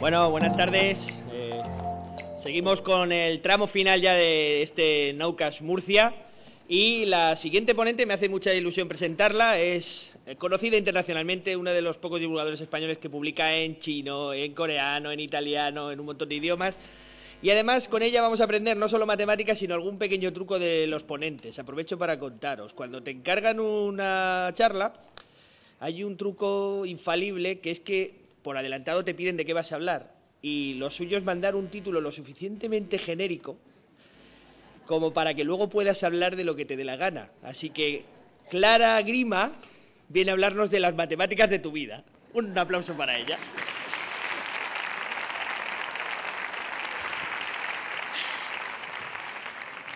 Bueno, buenas tardes. Seguimos con el tramo final ya de este Naucas Murcia. Y la siguiente ponente, me hace mucha ilusión presentarla, es conocida internacionalmente, uno de los pocos divulgadores españoles que publica en chino, en coreano, en italiano, en un montón de idiomas. Y además con ella vamos a aprender no solo matemáticas, sino algún pequeño truco de los ponentes. Aprovecho para contaros. Cuando te encargan una charla, hay un truco infalible que es que por adelantado te piden de qué vas a hablar. Y lo suyo es mandar un título lo suficientemente genérico como para que luego puedas hablar de lo que te dé la gana. Así que Clara Grima viene a hablarnos de las matemáticas de tu vida. Un aplauso para ella.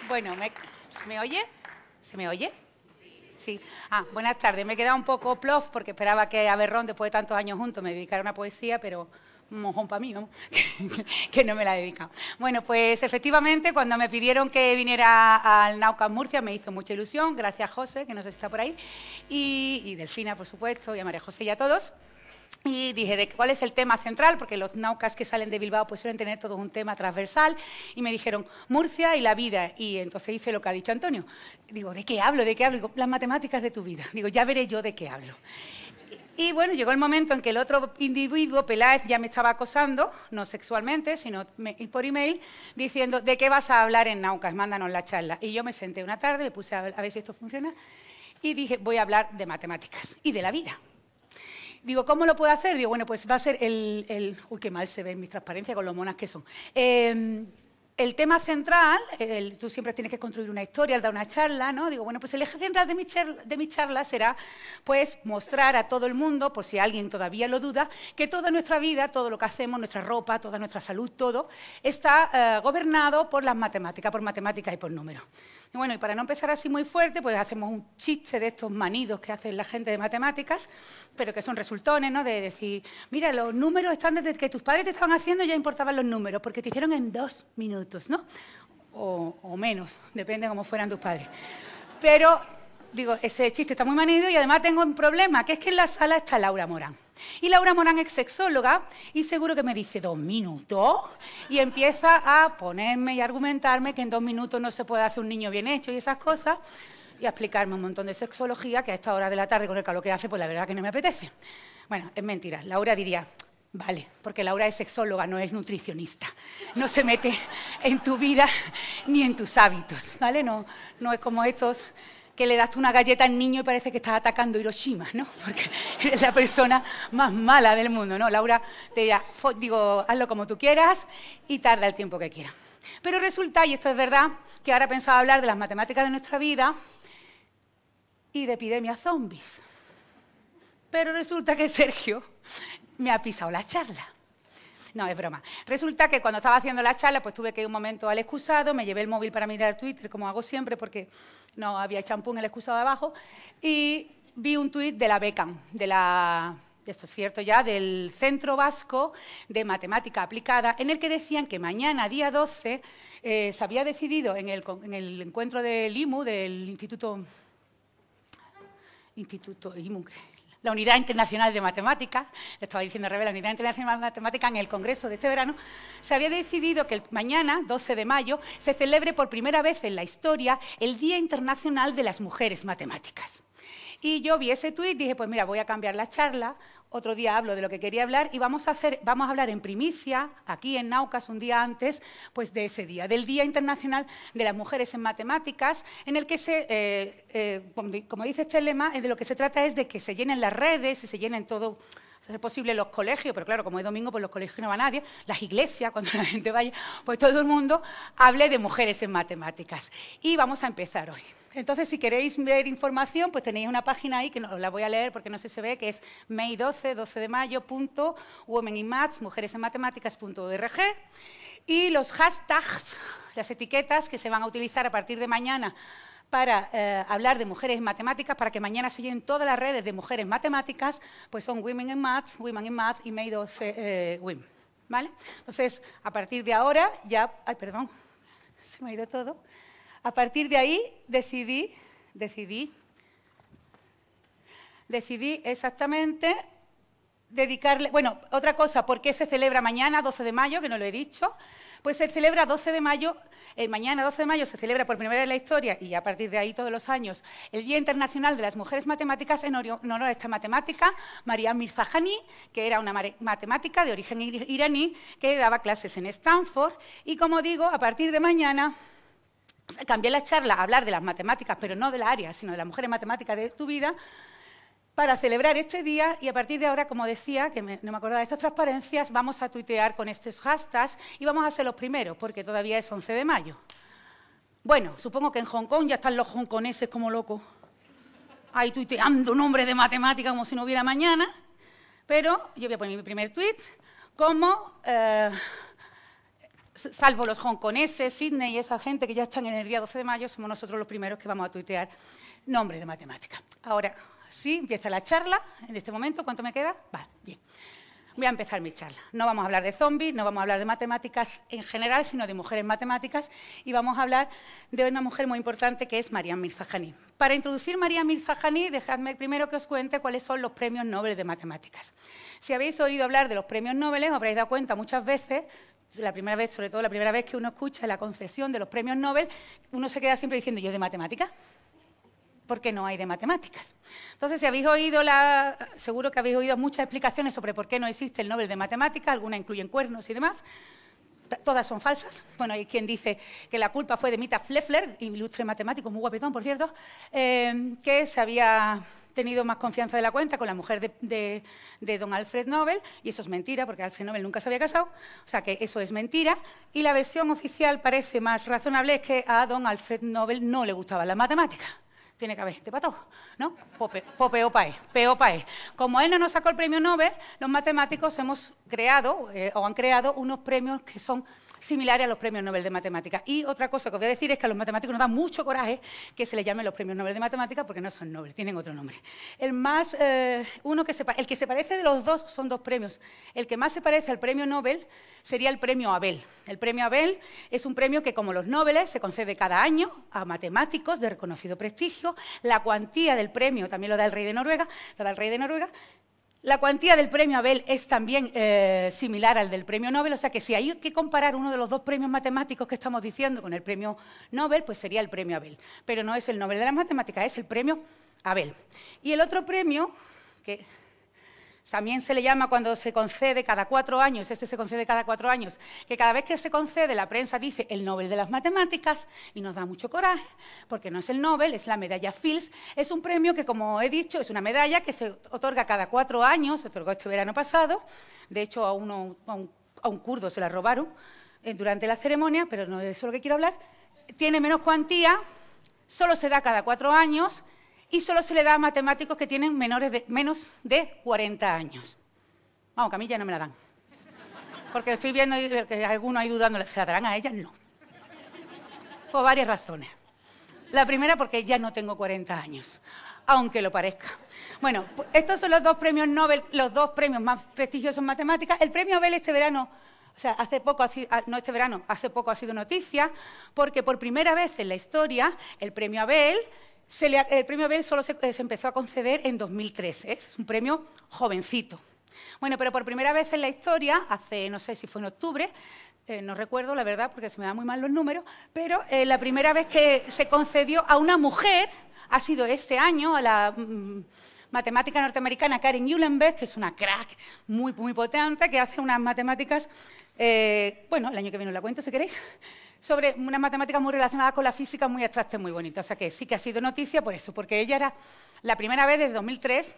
Bueno, ¿se me oye? ¿Se me oye? Sí. Buenas tardes. Me he quedado un poco plof porque esperaba que a Berrón, después de tantos años juntos, me dedicara a una poesía, pero un mojón para mí, ¿no? que no me la he dedicado. Bueno, pues efectivamente, cuando me pidieron que viniera al Naucas Murcia, me hizo mucha ilusión. Gracias, José, que no sé si está por ahí, y Delfina, por supuesto, y a María José y a todos. Y dije, ¿cuál es el tema central? Porque los naucas que salen de Bilbao pues suelen tener todo un tema transversal. Y me dijeron, Murcia y la vida. Y entonces hice lo que ha dicho Antonio. Digo, ¿de qué hablo? ¿De qué hablo? Digo, las matemáticas de tu vida. Digo, ya veré yo de qué hablo. Y bueno, llegó el momento en que el otro individuo, Peláez, ya me estaba acosando, no sexualmente, sino por email, diciendo, ¿de qué vas a hablar en Naucas? Mándanos la charla. Y yo me senté una tarde, me puse a ver si esto funciona, y dije, voy a hablar de matemáticas y de la vida. Digo, ¿cómo lo puedo hacer? Digo, bueno, pues va a ser uy, qué mal se ve en mis transparencias con lo monas que son. El tema central, tú siempre tienes que construir una historia al dar una charla, ¿no? Digo, bueno, pues el eje central de mi charla será, pues, mostrar a todo el mundo, por si alguien todavía lo duda, que toda nuestra vida, todo lo que hacemos, nuestra ropa, toda nuestra salud, todo, está gobernado por las matemáticas, por matemáticas y por números. Y bueno, y para no empezar así muy fuerte, pues hacemos un chiste de estos manidos que hace la gente de matemáticas, pero que son resultones, ¿no? De decir, mira, los números están desde que tus padres te estaban haciendo, ya importaban los números, porque te hicieron en 2 minutos, ¿no? O menos, depende de cómo fueran tus padres. Pero, digo, ese chiste está muy manido y además tengo un problema, que es que en la sala está Laura Morán. Y Laura Morán es sexóloga y seguro que me dice 2 minutos y empieza a ponerme y argumentarme que en 2 minutos no se puede hacer un niño bien hecho y esas cosas y a explicarme un montón de sexología que a esta hora de la tarde con el calor que hace, pues la verdad que no me apetece. Bueno, es mentira. Laura diría, vale, porque Laura es sexóloga, no es nutricionista. No se mete en tu vida ni en tus hábitos, ¿vale? No es como estos que le das tú una galleta al niño y parece que estás atacando Hiroshima, ¿no? Porque eres la persona más mala del mundo, ¿no? Laura te dirá, hazlo como tú quieras y tarda el tiempo que quieras. Pero resulta, y esto es verdad, que ahora pensaba hablar de las matemáticas de nuestra vida y de epidemias zombies. Pero resulta que Sergio me ha pisado la charla. No, es broma. Resulta que cuando estaba haciendo la charla, pues tuve que ir un momento al excusado, me llevé el móvil para mirar Twitter, como hago siempre, porque no había champú en el excusado de abajo, y vi un tuit de la BECAM, esto es cierto ya, del Centro Vasco de Matemática Aplicada, en el que decían que mañana, día 12, se había decidido en el encuentro del IMU, del Instituto IMU, la Unidad Internacional de Matemáticas, le estaba diciendo al revés, la Unidad Internacional de Matemáticas en el Congreso de este verano, se había decidido que mañana, 12 de mayo, se celebre por primera vez en la historia el Día Internacional de las Mujeres Matemáticas. Y yo vi ese tuit y dije, pues mira, voy a cambiar la charla, otro día hablo de lo que quería hablar y vamos a hablar en primicia, aquí en Naucas, un día antes, pues de ese día, del Día Internacional de las Mujeres en Matemáticas, en el que como dice este lema, de lo que se trata es de que se llenen las redes y se llenen todo, a ser posible los colegios, pero claro, como es domingo, pues los colegios no va nadie, las iglesias, cuando la gente vaya, pues todo el mundo hable de mujeres en matemáticas. Y vamos a empezar hoy. Entonces, si queréis ver información, pues tenéis una página ahí, que no la voy a leer porque no sé si se ve, que es may12 de mayo, .womeninmaths, mujeresenmatemáticas.org, y los hashtags, las etiquetas que se van a utilizar a partir de mañana para hablar de mujeres en matemáticas, para que mañana se llenen todas las redes de mujeres matemáticas, pues son Women in Maths, Women in Math y May12 Women, ¿vale? Entonces, a partir de ahora ya... Ay, perdón, se me ha ido todo. A partir de ahí decidí exactamente dedicarle... Bueno, otra cosa, ¿por qué se celebra mañana, 12 de mayo, que no lo he dicho? Pues se celebra 12 de mayo, mañana 12 de mayo se celebra por primera vez en la historia, y a partir de ahí todos los años, el Día Internacional de las Mujeres Matemáticas en honor a esta matemática, Maryam Mirzakhani, que era una matemática de origen iraní, que daba clases en Stanford, y como digo, a partir de mañana... Cambié la charla a hablar de las matemáticas, pero no de la área, sino de las mujeres matemáticas de tu vida, para celebrar este día, y a partir de ahora, como decía, que no me acordaba de estas transparencias, vamos a tuitear con estos hashtags y vamos a ser los primeros, porque todavía es 11 de mayo. Bueno, supongo que en Hong Kong ya están los hongkoneses como locos, ahí tuiteando nombres de matemática como si no hubiera mañana, pero yo voy a poner mi primer tuit como... salvo los hongkoneses, Sydney y esa gente que ya están en el día 12 de mayo, somos nosotros los primeros que vamos a tuitear nombres de matemática. Ahora sí, empieza la charla, en este momento, ¿cuánto me queda? Vale, bien. Voy a empezar mi charla. No vamos a hablar de zombies, no vamos a hablar de matemáticas en general, sino de mujeres matemáticas, y vamos a hablar de una mujer muy importante que es Maryam Mirzakhani. Para introducir Maryam Mirzakhani, dejadme primero que os cuente cuáles son los premios Nobel de matemáticas. Si habéis oído hablar de los premios Nobel, os habréis dado cuenta muchas veces, la primera vez, sobre todo la primera vez que uno escucha la concesión de los premios Nobel, uno se queda siempre diciendo, ¿yo de matemáticas? ¿Por qué no hay de matemáticas? Entonces, si habéis oído, seguro que habéis oído muchas explicaciones sobre por qué no existe el Nobel de matemáticas, algunas incluyen cuernos y demás, todas son falsas. Bueno, hay quien dice que la culpa fue de Mita Pfeffler, ilustre matemático, muy guapetón, por cierto, que se había tenido más confianza de la cuenta con la mujer de don Alfred Nobel, y eso es mentira, porque Alfred Nobel nunca se había casado, o sea que eso es mentira, y la versión oficial parece más razonable, es que a don Alfred Nobel no le gustaban las matemáticas. Tiene que haber gente para todo, ¿no? Pope o pae, peo pae. Como él no nos sacó el premio Nobel, los matemáticos hemos creado, o han creado, unos premios que son similares a los premios Nobel de Matemáticas. Y otra cosa que os voy a decir es que a los matemáticos nos da mucho coraje que se les llamen los premios Nobel de Matemáticas porque no son Nobel, tienen otro nombre. El que se parece de los dos son dos premios. El que más se parece al premio Nobel sería el premio Abel. El premio Abel es un premio que, como los Nobeles, se concede cada año a matemáticos de reconocido prestigio. La cuantía del premio también lo da el rey de Noruega, La cuantía del premio Abel es también similar al del premio Nobel, o sea que si hay que comparar uno de los dos premios matemáticos que estamos diciendo con el premio Nobel, pues sería el premio Abel. Pero no es el Nobel de las matemáticas, es el premio Abel. Y el otro premio, que también se le llama cuando se concede cada 4 años, se concede cada 4 años, que cada vez que se concede la prensa dice el Nobel de las matemáticas y nos da mucho coraje, porque no es el Nobel, es la medalla Fields. Es un premio que, como he dicho, es una medalla que se otorga cada 4 años, se otorgó este verano pasado, de hecho a un kurdo se la robaron durante la ceremonia, pero no de eso es lo que quiero hablar. Tiene menos cuantía, solo se da cada 4 años, y solo se le da a matemáticos que tienen menos de 40 años. Vamos, que a mí ya no me la dan. Porque estoy viendo que algunos ahí dudando, ¿se la darán a ellas? No. Por varias razones. La primera, porque ya no tengo 40 años, aunque lo parezca. Bueno, pues estos son los dos premios Nobel, los dos premios más prestigiosos en matemáticas. El premio Abel este verano, o sea, hace poco ha sido noticia, porque por primera vez en la historia el premio Abel solo se empezó a conceder en 2013, es un premio jovencito. Bueno, pero por primera vez en la historia, no sé si fue en octubre, no recuerdo la verdad porque se me dan muy mal los números, pero la primera vez que se concedió a una mujer ha sido este año, a la matemática norteamericana Karen Uhlenbeck, que es una crack muy, muy potente, que hace unas matemáticas, bueno, el año que viene os la cuento si queréis, sobre unas matemáticas muy relacionadas con la física, muy abstractas, muy bonitas. O sea que sí que ha sido noticia por eso, porque ella era la primera vez desde 2003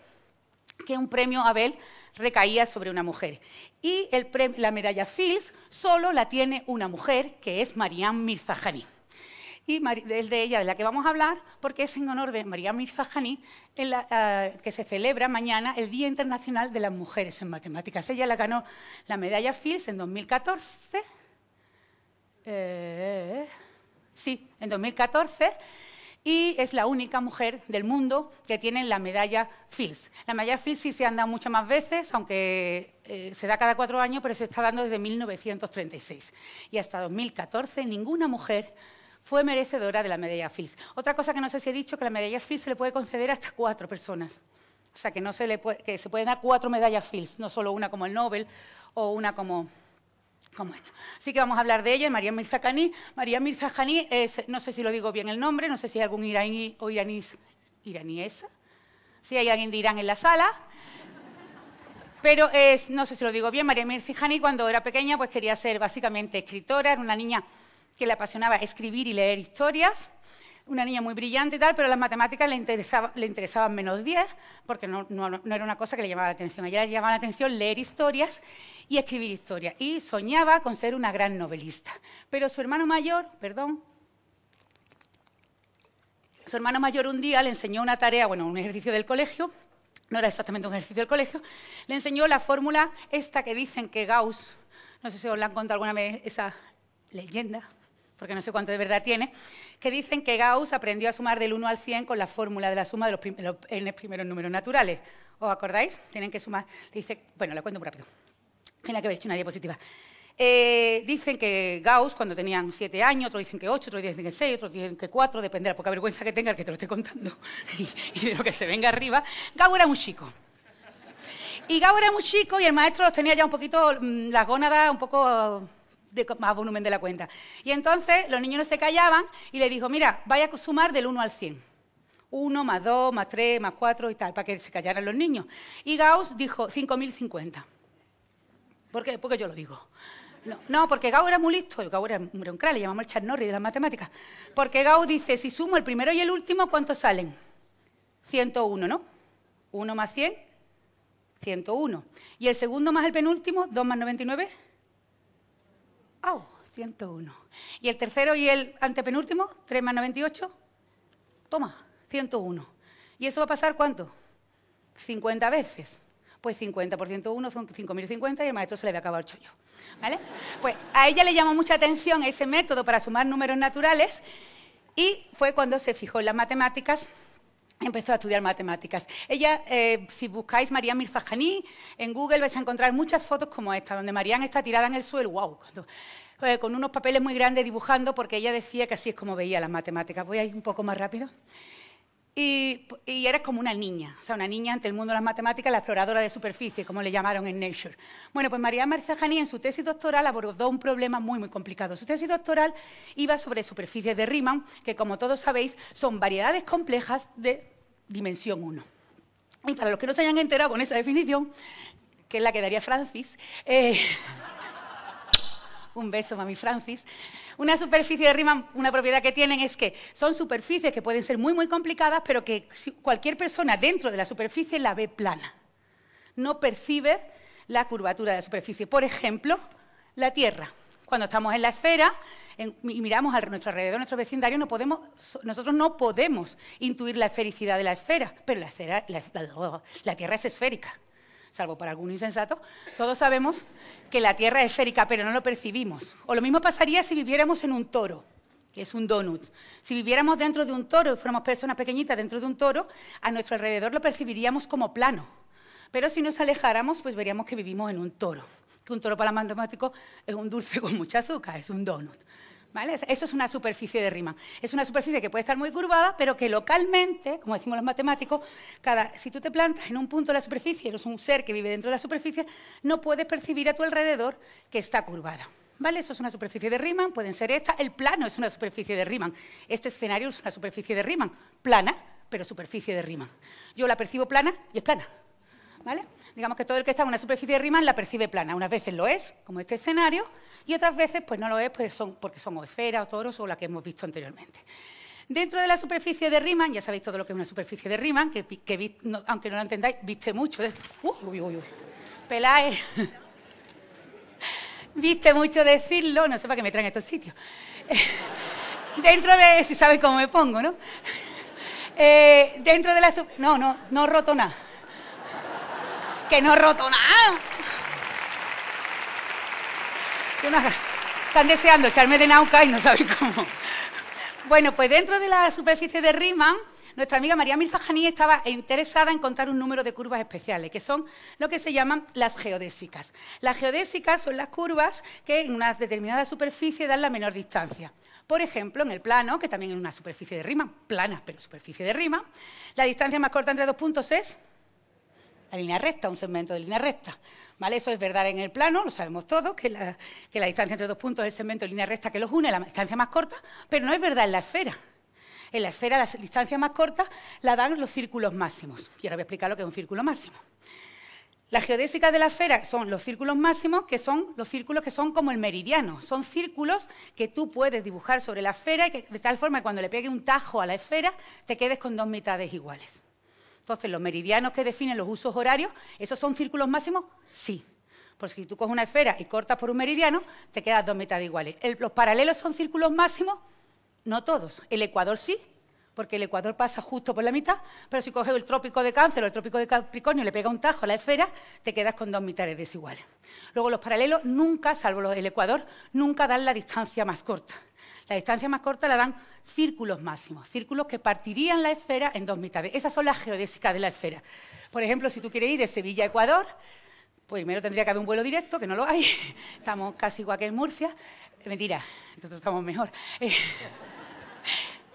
que un premio Abel recaía sobre una mujer. Y la medalla Fields solo la tiene una mujer, que es Maryam Mirzakhani. Y es de ella de la que vamos a hablar, porque es en honor de Maryam Mirzakhani que se celebra mañana el Día Internacional de las Mujeres en Matemáticas. Ella la ganó la medalla Fields en 2014. Sí, en 2014, y es la única mujer del mundo que tiene la medalla Fields. La medalla Fields sí se han dado muchas más veces, aunque se da cada 4 años, pero se está dando desde 1936. Y hasta 2014 ninguna mujer fue merecedora de la medalla Fields. Otra cosa que no sé si he dicho, que la medalla Fields se le puede conceder hasta 4 personas. O sea, que, que se pueden dar 4 medallas Fields, no solo una como el Nobel o una como esta. Así que vamos a hablar de ella, María Mirza Janí. María Mirza Janí es, no sé si lo digo bien el nombre, no sé si hay algún iraní o iraníesa, si hay alguien de Irán en la sala, pero no sé si lo digo bien, María Mirza Janí cuando era pequeña pues quería ser básicamente escritora, era una niña que le apasionaba escribir y leer historias, una niña muy brillante y tal, pero las matemáticas le interesaban menos 10, porque no era una cosa que le llamaba la atención. A ella le llamaba la atención leer historias y escribir historias. Y soñaba con ser una gran novelista. Pero su hermano mayor, su hermano mayor un día le enseñó una tarea, bueno, un ejercicio del colegio, no era exactamente un ejercicio del colegio, le enseñó la fórmula esta que dicen que Gauss, no sé si os la han contado alguna vez esa leyenda, porque no sé cuánto de verdad tiene, que dicen que Gauss aprendió a sumar del 1 al 100 con la fórmula de la suma de los primeros números naturales. ¿Os acordáis? Tienen que sumar. Dice, bueno, la cuento muy rápido. Tiene que haber hecho una diapositiva. Dicen que Gauss, cuando tenían 7 años, otros dicen que 8, otros dicen que 6, otros dicen que 4, depende de la poca vergüenza que tenga el que te lo esté contando y de lo que se venga arriba. Gauss era muy chico. Y Gauss era muy chico y el maestro los tenía ya un poquito, las gónadas un poco de más volumen de la cuenta. Y entonces los niños no se callaban y le dijo, mira, vaya a sumar del 1 al 100. 1 más 2 más 3 más 4 y tal, para que se callaran los niños. Y Gauss dijo 5050. ¿Por qué? Porque yo lo digo. No, porque Gauss era muy listo. Gauss era un crack, le llamamos el Chuck Norris de las matemáticas. Porque Gauss dice, si sumo el primero y el último, ¿cuántos salen? 101, ¿no? 1 más 100, 101. Y el segundo más el penúltimo, 2 más 99... ¡Oh! 101. ¿Y el tercero y el antepenúltimo? 3 más 98. Toma, 101. ¿Y eso va a pasar cuánto? 50 veces. Pues 50 por 101 son 5.050 y el maestro se le había acabado el chollo. ¿Vale? Pues a ella le llamó mucha atención ese método para sumar números naturales y fue cuando se fijó en las matemáticas. Empezó a estudiar matemáticas. Ella, si buscáis María Mirza Janí, en Google vais a encontrar muchas fotos como esta, donde Marían está tirada en el suelo, wow, con unos papeles muy grandes dibujando, porque ella decía que así es como veía las matemáticas. Voy a ir un poco más rápido. Y eres como una niña, o sea, una niña ante el mundo de las matemáticas, la exploradora de superficie, como le llamaron en Nature. Bueno, pues María Mirza Janí en su tesis doctoral abordó un problema muy, muy complicado. Su tesis doctoral iba sobre superficies de Riemann, que como todos sabéis, son variedades complejas de dimensión 1. Y para los que no se hayan enterado con esa definición, que es la que daría Francis, un beso, mami Francis. Una superficie de Riemann, una propiedad que tienen es que son superficies que pueden ser muy, muy complicadas, pero que cualquier persona dentro de la superficie la ve plana. No percibe la curvatura de la superficie. Por ejemplo, la Tierra. Cuando estamos en la esfera y miramos a nuestro alrededor, a nuestro vecindario, nosotros no podemos intuir la esfericidad de la esfera, pero la Tierra es esférica. Salvo para algún insensato, todos sabemos que la Tierra es esférica, pero no lo percibimos. O lo mismo pasaría si viviéramos en un toro, que es un donut. Si viviéramos dentro de un toro y fuéramos personas pequeñitas dentro de un toro, a nuestro alrededor lo percibiríamos como plano. Pero si nos alejáramos, pues veríamos que vivimos en un toro. Que un toro para los matemáticos es un dulce con mucha azúcar, es un donut. ¿Vale? Eso es una superficie de Riemann. Es una superficie que puede estar muy curvada, pero que localmente, como decimos los matemáticos, si tú te plantas en un punto de la superficie, eres un ser que vive dentro de la superficie, no puedes percibir a tu alrededor que está curvada. ¿Vale? Eso es una superficie de Riemann, pueden ser estas. El plano es una superficie de Riemann. Este escenario es una superficie de Riemann. Plana, pero superficie de Riemann. Yo la percibo plana y es plana. ¿Vale? Digamos que todo el que está en una superficie de Riemann la percibe plana. Unas veces lo es, como este escenario, y otras veces pues no lo es porque son esferas o toros o la que hemos visto anteriormente. Dentro de la superficie de Riemann, ya sabéis todo lo que es una superficie de Riemann, aunque no lo entendáis, viste mucho. Peláez. Viste mucho decirlo, no sé para qué me traen a estos sitios. Dentro de... si sabéis cómo me pongo, ¿no? Dentro de la... No roto nada. Que no roto nada. Están deseando echarme de Nauca y no sabéis cómo. Bueno, pues dentro de la superficie de Riemann, nuestra amiga María Mirza Janí estaba interesada en contar un número de curvas especiales, que son lo que se llaman las geodésicas. Las geodésicas son las curvas que en una determinada superficie dan la menor distancia. Por ejemplo, en el plano, que también es una superficie de Riemann, plana, pero superficie de Riemann, la distancia más corta entre dos puntos es la línea recta, un segmento de línea recta. ¿Vale? Eso es verdad en el plano, lo sabemos todos, que la distancia entre dos puntos es el segmento de línea recta que los une, la distancia más corta, pero no es verdad en la esfera. En la esfera la distancia más corta la dan los círculos máximos. Y ahora voy a explicar lo que es un círculo máximo. Las geodésicas de la esfera son los círculos máximos, que son los círculos que son como el meridiano. Son círculos que tú puedes dibujar sobre la esfera y que, de tal forma que cuando le pegue un tajo a la esfera te quedes con dos mitades iguales. Entonces, los meridianos que definen los usos horarios, ¿esos son círculos máximos? Sí. Porque si tú coges una esfera y cortas por un meridiano, te quedas dos mitades iguales. ¿Los paralelos son círculos máximos? No todos. El ecuador sí, porque el ecuador pasa justo por la mitad, pero si coges el trópico de Cáncer o el trópico de Capricornio y le pega un tajo a la esfera, te quedas con dos mitades desiguales. Luego, los paralelos nunca, salvo el ecuador, nunca dan la distancia más corta. La distancia más corta la dan círculos máximos, círculos que partirían la esfera en dos mitades. Esas son las geodésicas de la esfera. Por ejemplo, si tú quieres ir de Sevilla a Ecuador, pues primero tendría que haber un vuelo directo, que no lo hay. Estamos casi igual que en Murcia. Mentira, nosotros estamos mejor.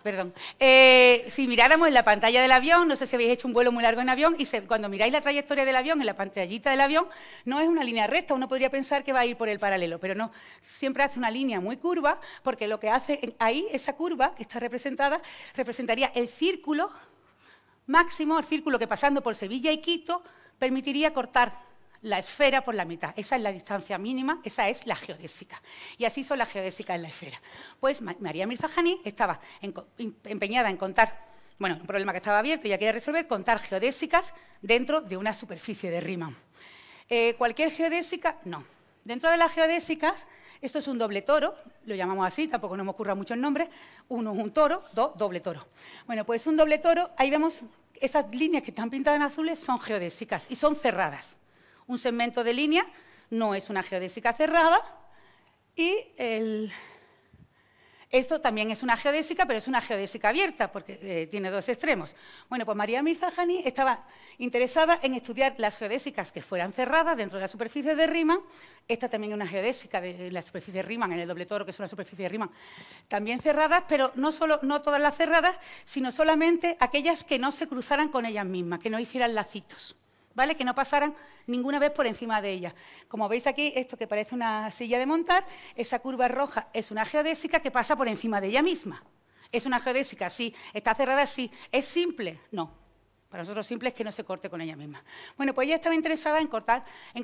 Perdón. Si miráramos en la pantalla del avión, no sé si habéis hecho un vuelo muy largo en avión, y cuando miráis la trayectoria del avión, en la pantallita del avión, no es una línea recta, uno podría pensar que va a ir por el paralelo, pero no, siempre hace una línea muy curva, porque lo que hace ahí, esa curva que está representada, representaría el círculo máximo, el círculo que pasando por Sevilla y Quito permitiría cortar la esfera por la mitad. Esa es la distancia mínima, esa es la geodésica. Y así son las geodésicas en la esfera. Pues María Mirzajaní estaba empeñada en contar, bueno, un problema que estaba abierto y ya quería resolver, contar geodésicas dentro de una superficie de Riemann. ¿Cualquier geodésica? No. Dentro de las geodésicas, esto es un doble toro, lo llamamos así, tampoco nos me ocurra mucho el nombre. Uno es un toro, dos, doble toro. Bueno, pues un doble toro, ahí vemos esas líneas que están pintadas en azules, son geodésicas y son cerradas. Un segmento de línea no es una geodésica cerrada y esto también es una geodésica, pero es una geodésica abierta porque tiene dos extremos. Bueno, pues María Mirzajaní estaba interesada en estudiar las geodésicas que fueran cerradas dentro de la superficie de Riemann. Esta también es una geodésica de la superficie de Riemann, en el doble toro, que es una superficie de Riemann, también cerradas, pero no todas las cerradas, sino solamente aquellas que no se cruzaran con ellas mismas, que no hicieran lacitos. ¿Vale? Que no pasaran ninguna vez por encima de ella. Como veis aquí, esto que parece una silla de montar, esa curva roja es una geodésica que pasa por encima de ella misma. ¿Es una geodésica? Sí. ¿Está cerrada? Sí. ¿Es simple? No. Para nosotros simple es que no se corte con ella misma. Bueno, pues ella estaba interesada en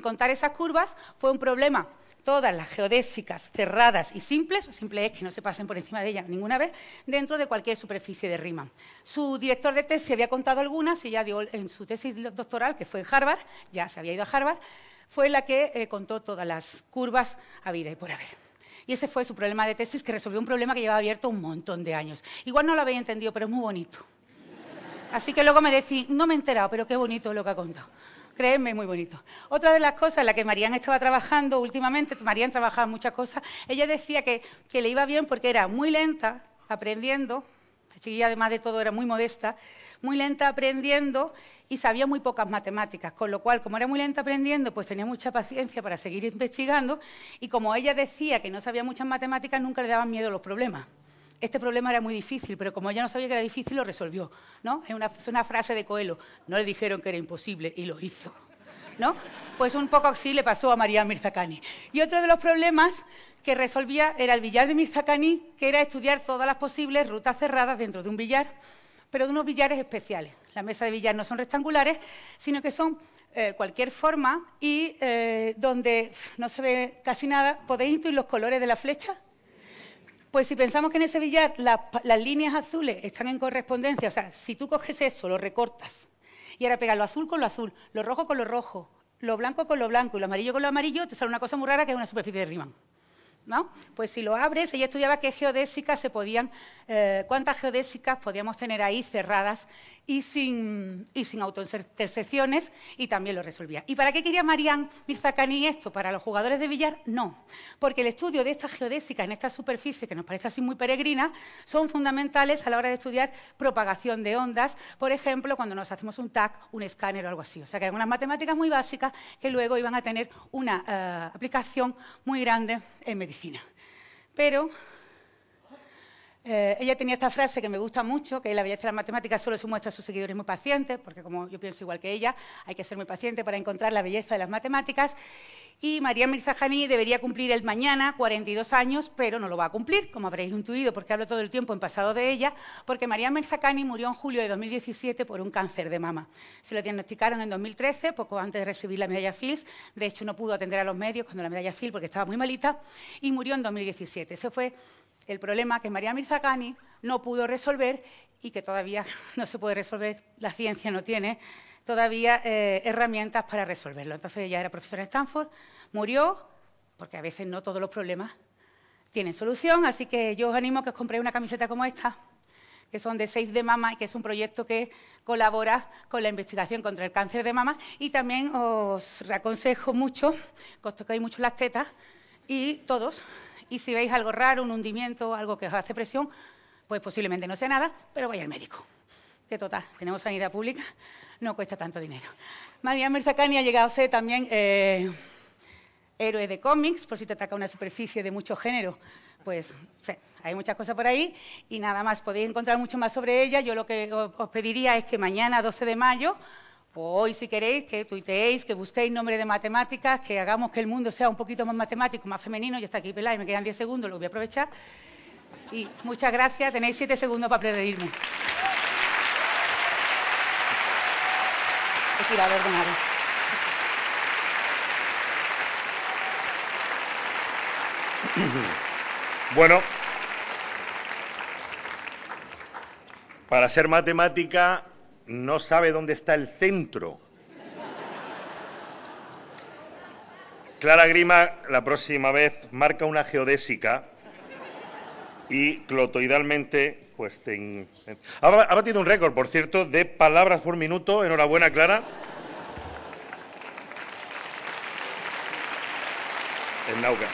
contar esas curvas. Fue un problema. Todas las geodésicas cerradas y simples, simple es que no se pasen por encima de ella ninguna vez, dentro de cualquier superficie de Riemann. Su director de tesis había contado algunas y ella dio en su tesis doctoral, que fue en Harvard, ya se había ido a Harvard, fue la que contó todas las curvas habidas y por haber. Y ese fue su problema de tesis, que resolvió un problema que llevaba abierto un montón de años. Igual no lo habéis entendido, pero es muy bonito. Así que luego me decís, no me he enterado, pero qué bonito lo que ha contado. Créeme, muy bonito. Otra de las cosas en las que Marian estaba trabajando últimamente, Marian trabajaba muchas cosas, ella decía que le iba bien porque era muy lenta aprendiendo, la chiquilla además de todo era muy modesta, muy lenta aprendiendo y sabía muy pocas matemáticas, con lo cual, como era muy lenta aprendiendo, pues tenía mucha paciencia para seguir investigando y como ella decía que no sabía muchas matemáticas, nunca le daban miedo los problemas. Este problema era muy difícil, pero como ella no sabía que era difícil, lo resolvió, ¿no? Es una frase de Coelho. No le dijeron que era imposible y lo hizo, ¿no? Pues un poco así le pasó a María Mirzakhani. Y otro de los problemas que resolvía era el billar de Mirzakhani, que era estudiar todas las posibles rutas cerradas dentro de un billar, pero de unos billares especiales. Las mesas de billar no son rectangulares, sino que son cualquier forma y donde no se ve casi nada. ¿Podéis intuir los colores de la flecha? Pues si pensamos que en ese billar las líneas azules están en correspondencia, o sea, si tú coges eso, lo recortas, y ahora pegas lo azul con lo azul, lo rojo con lo rojo, lo blanco con lo blanco y lo amarillo con lo amarillo, te sale una cosa muy rara que es una superficie de Riemann, ¿no? Pues si lo abres, ella estudiaba qué geodésicas se podían, cuántas geodésicas podíamos tener ahí cerradas y sin autointersecciones, y también lo resolvía. ¿Y para qué quería María Mirzakhani esto? ¿Para los jugadores de billar? No, porque el estudio de estas geodésicas en esta superficie, que nos parece así muy peregrina, son fundamentales a la hora de estudiar propagación de ondas, por ejemplo, cuando nos hacemos un TAC, un escáner o algo así. O sea, que eran unas matemáticas muy básicas que luego iban a tener una aplicación muy grande en medicina. Pero Ella tenía esta frase que me gusta mucho, que la belleza de las matemáticas solo se muestra a sus seguidores muy pacientes, porque como yo pienso igual que ella, hay que ser muy paciente para encontrar la belleza de las matemáticas. Y María Mirzakhani debería cumplir el mañana 42 años, pero no lo va a cumplir, como habréis intuido, porque hablo todo el tiempo en pasado de ella, porque María Mirzakhani murió en julio de 2017 por un cáncer de mama. Se lo diagnosticaron en 2013, poco antes de recibir la medalla Fields. De hecho, no pudo atender a los medios cuando la medalla Fields porque estaba muy malita, y murió en 2017. Ese fue el problema que María Mirzakhani no pudo resolver y que todavía no se puede resolver, la ciencia no tiene todavía herramientas para resolverlo. Entonces ella era profesora en Stanford, murió, porque a veces no todos los problemas tienen solución, así que yo os animo a que os compréis una camiseta como esta, que son de Save the Mama y que es un proyecto que colabora con la investigación contra el cáncer de mama, y también os aconsejo mucho que os toquéis mucho las tetas y todos. Y si veis algo raro, un hundimiento, algo que os hace presión, pues posiblemente no sea nada, pero vaya al médico. Que total, tenemos sanidad pública, no cuesta tanto dinero. María Mirzakhani ha llegado a ser también héroe de cómics, por si te ataca una superficie de mucho género, pues sí, hay muchas cosas por ahí y nada más, podéis encontrar mucho más sobre ella. Yo lo que os pediría es que mañana, 12 de mayo, o hoy, si queréis, que tuiteéis, que busquéis nombre de matemáticas, que hagamos que el mundo sea un poquito más matemático, más femenino. Ya está aquí Pelay, me quedan 10 segundos, lo voy a aprovechar. Y muchas gracias, tenéis 7 segundos para aplaudirme. He tirado ordenado. Bueno, para ser matemática no sabe dónde está el centro. Clara Grima, la próxima vez, marca una geodésica y clotoidalmente, pues ha batido un récord, por cierto, de palabras por minuto. Enhorabuena, Clara. En Nauka.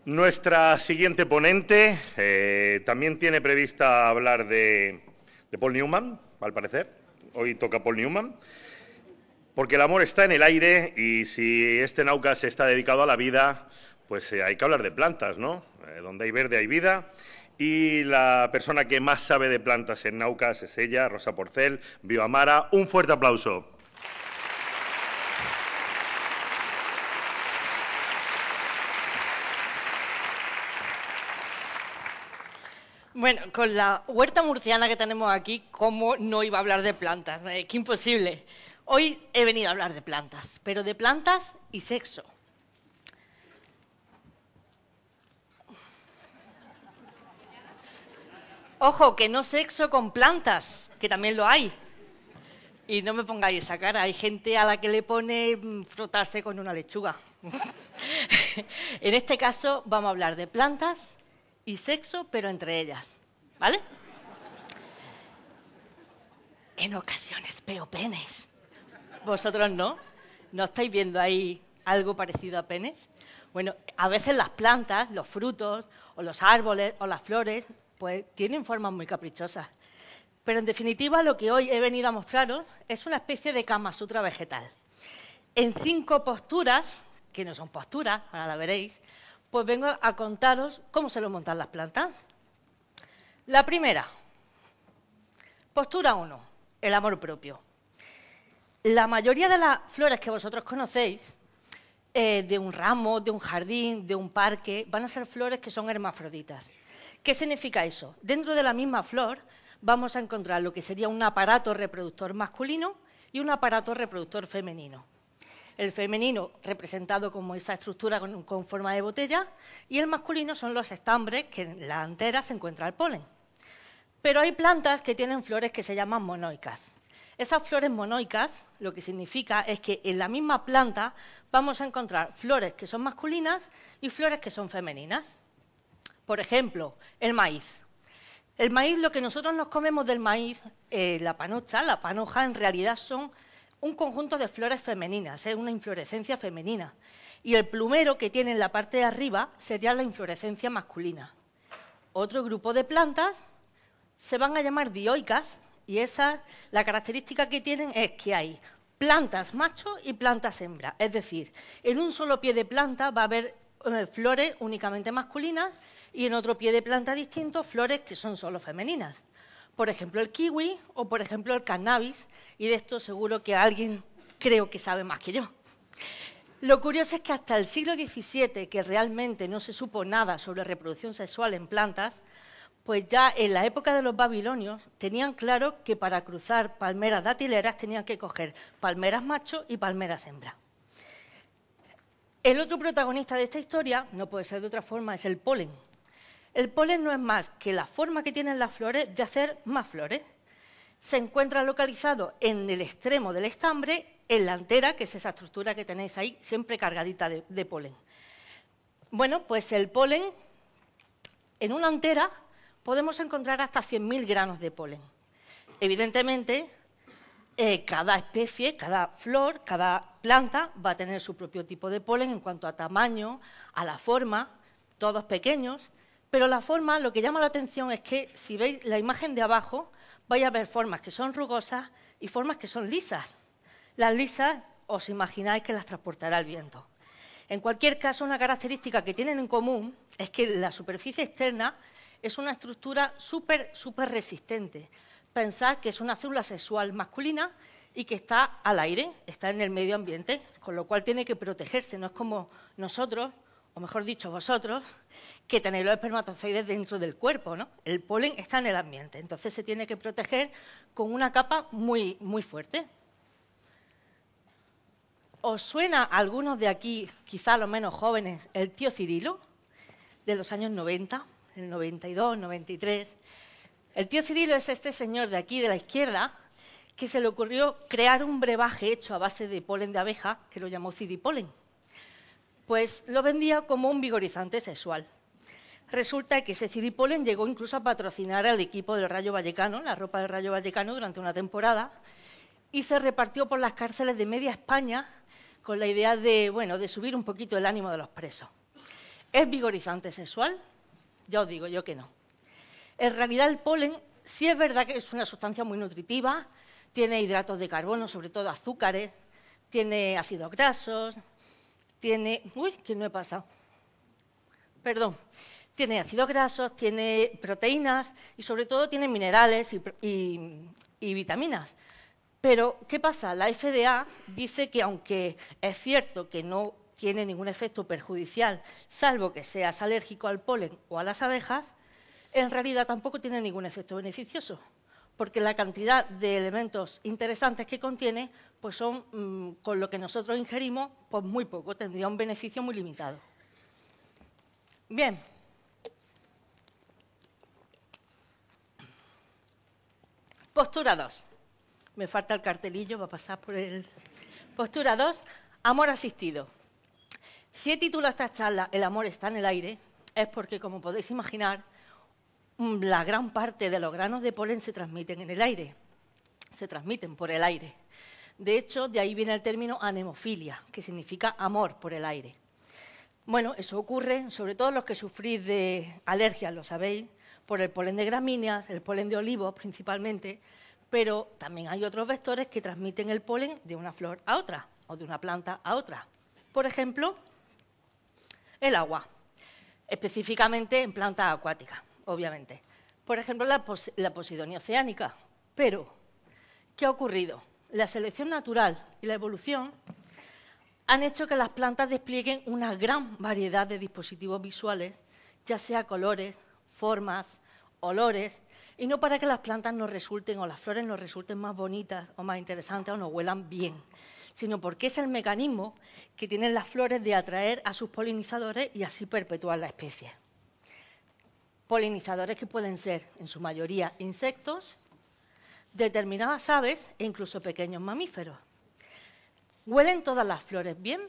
Nuestra siguiente ponente también tiene prevista hablar de Paul Newman, al parecer. Hoy toca Paul Newman. Porque el amor está en el aire y si este Naukas está dedicado a la vida, pues hay que hablar de plantas, ¿no? Donde hay verde hay vida. Y la persona que más sabe de plantas en Naukas es ella, Rosa Porcel, Bioamara. Un fuerte aplauso. Bueno, con la huerta murciana que tenemos aquí, ¿cómo no iba a hablar de plantas? ¡Qué imposible! Hoy he venido a hablar de plantas, pero de plantas y sexo. Ojo, que no sexo con plantas, que también lo hay. Y no me pongáis esa cara, hay gente a la que le pone frotarse con una lechuga. En este caso vamos a hablar de plantas y sexo, pero entre ellas, ¿vale? En ocasiones veo penes. ¿Vosotros no? ¿No estáis viendo ahí algo parecido a penes? Bueno, a veces las plantas, los frutos, o los árboles, o las flores, pues tienen formas muy caprichosas. Pero en definitiva lo que hoy he venido a mostraros es una especie de Kama Sutra vegetal. En 5 posturas, que no son posturas, ahora la veréis, pues vengo a contaros cómo se lo montan las plantas. La primera, postura 1, el amor propio. La mayoría de las flores que vosotros conocéis, de un ramo, de un jardín, de un parque, van a ser flores que son hermafroditas. ¿Qué significa eso? Dentro de la misma flor vamos a encontrar lo que sería un aparato reproductor masculino y un aparato reproductor femenino. El femenino representado como esa estructura con forma de botella y el masculino son los estambres que en la antera se encuentra el polen. Pero hay plantas que tienen flores que se llaman monoicas. Esas flores monoicas lo que significa es que en la misma planta vamos a encontrar flores que son masculinas y flores que son femeninas. Por ejemplo, el maíz. El maíz, lo que nosotros nos comemos del maíz, la panoja, en realidad son un conjunto de flores femeninas, es una inflorescencia femenina. Y el plumero que tiene en la parte de arriba sería la inflorescencia masculina. Otro grupo de plantas se van a llamar dioicas y la característica que tienen es que hay plantas macho y plantas hembra. Es decir, en un solo pie de planta va a haber flores únicamente masculinas y en otro pie de planta distinto flores que son solo femeninas. Por ejemplo, el kiwi o, por ejemplo, el cannabis, y de esto seguro que alguien creo que sabe más que yo. Lo curioso es que hasta el siglo XVII, que realmente no se supo nada sobre reproducción sexual en plantas, pues ya en la época de los babilonios tenían claro que para cruzar palmeras datileras tenían que coger palmeras macho y palmeras hembra. El otro protagonista de esta historia, no puede ser de otra forma, es el polen. El polen no es más que la forma que tienen las flores de hacer más flores. Se encuentra localizado en el extremo del estambre, en la antera, que es esa estructura que tenéis ahí, siempre cargadita de polen. Bueno, pues el polen, en una antera podemos encontrar hasta 100.000 granos de polen. Evidentemente, cada especie, cada flor, cada planta va a tener su propio tipo de polen en cuanto a tamaño, a la forma, todos pequeños, pero la forma, lo que llama la atención es que si veis la imagen de abajo, vais a ver formas que son rugosas y formas que son lisas. Las lisas os imagináis que las transportará el viento. En cualquier caso, una característica que tienen en común es que la superficie externa es una estructura súper resistente. Pensad que es una célula sexual masculina y que está al aire, está en el medio ambiente, con lo cual tiene que protegerse. No es como nosotros, o mejor dicho, vosotros, que tenéis los espermatozoides dentro del cuerpo, ¿no? El polen está en el ambiente, entonces se tiene que proteger con una capa muy fuerte. ¿Os suena a algunos de aquí, quizá los menos jóvenes, el tío Cirilo, de los años 90, el 92, 93? El tío Cirilo es este señor de aquí, de la izquierda, que se le ocurrió crear un brebaje hecho a base de polen de abeja, que lo llamó ciripolen. Pues lo vendía como un vigorizante sexual. Resulta que ese ciripolen llegó incluso a patrocinar al equipo del Rayo Vallecano, la ropa del Rayo Vallecano, durante una temporada, y se repartió por las cárceles de media España con la idea de, bueno, de subir un poquito el ánimo de los presos. ¿Es vigorizante sexual? Ya os digo yo que no. En realidad el polen sí es verdad que es una sustancia muy nutritiva, tiene hidratos de carbono, sobre todo azúcares, tiene ácidos grasos, tiene... Uy, que no he pasado. Perdón. Tiene ácidos grasos, tiene proteínas y sobre todo tiene minerales y vitaminas. Pero, ¿qué pasa? La FDA dice que aunque es cierto que no tiene ningún efecto perjudicial, salvo que seas alérgico al polen o a las abejas, en realidad tampoco tiene ningún efecto beneficioso, porque la cantidad de elementos interesantes que contiene pues son, con lo que nosotros ingerimos, pues muy poco, tendría un beneficio muy limitado. Bien. Postura 2. Me falta el cartelillo, va a pasar por el... Postura 2, amor asistido. Si he titulado esta charla El amor está en el aire, es porque, como podéis imaginar, la gran parte de los granos de polen se transmiten en el aire, se transmiten por el aire. De hecho, de ahí viene el término anemofilia, que significa amor por el aire. Bueno, eso ocurre, sobre todo los que sufrís de alergias, lo sabéis, por el polen de gramíneas, el polen de olivos principalmente, pero también hay otros vectores que transmiten el polen de una flor a otra o de una planta a otra. Por ejemplo, el agua, específicamente en plantas acuáticas, obviamente. Por ejemplo, la Posidonia oceánica. Pero, ¿qué ha ocurrido? La selección natural y la evolución han hecho que las plantas desplieguen una gran variedad de dispositivos visuales, ya sea colores, formas, olores, y no para que las plantas nos resulten o las flores nos resulten más bonitas o más interesantes o nos huelan bien, sino porque es el mecanismo que tienen las flores de atraer a sus polinizadores y así perpetuar la especie. Polinizadores que pueden ser, en su mayoría, insectos, determinadas aves e incluso pequeños mamíferos. ¿Huelen todas las flores bien?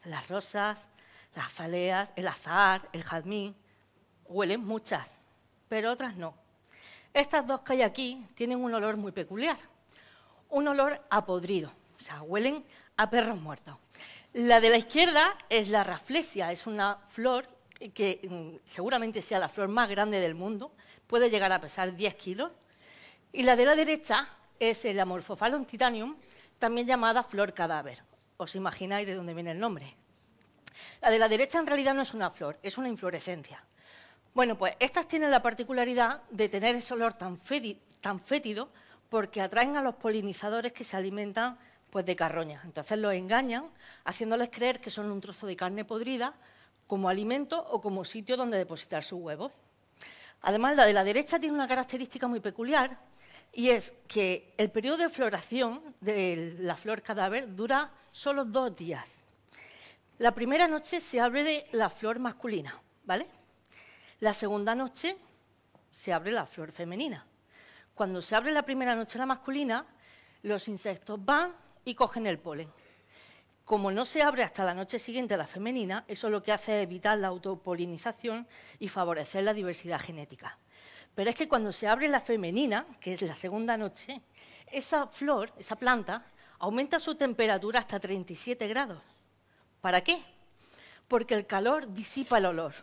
Las rosas, las azaleas, el azahar, el jazmín. Huelen muchas, pero otras no. Estas dos que hay aquí tienen un olor muy peculiar, un olor a podrido, o sea, huelen a perros muertos. La de la izquierda es la Rafflesia, es una flor que seguramente sea la flor más grande del mundo, puede llegar a pesar 10 kilos, y la de la derecha es el Amorphophallus titanium, también llamada flor cadáver. ¿Os imagináis de dónde viene el nombre? La de la derecha en realidad no es una flor, es una inflorescencia. Bueno, pues estas tienen la particularidad de tener ese olor tan fétido porque atraen a los polinizadores que se alimentan pues, de carroña. Entonces los engañan haciéndoles creer que son un trozo de carne podrida como alimento o como sitio donde depositar sus huevos. Además, la de la derecha tiene una característica muy peculiar y es que el periodo de floración de la flor cadáver dura solo 2 días. La primera noche se abre la flor masculina, ¿vale? La segunda noche se abre la flor femenina. Cuando se abre la primera noche la masculina, los insectos van y cogen el polen. Como no se abre hasta la noche siguiente la femenina, eso lo que hace es evitar la autopolinización y favorecer la diversidad genética. Pero es que cuando se abre la femenina, que es la segunda noche, esa flor, esa planta, aumenta su temperatura hasta 37 grados. ¿Para qué? Porque el calor disipa el olor.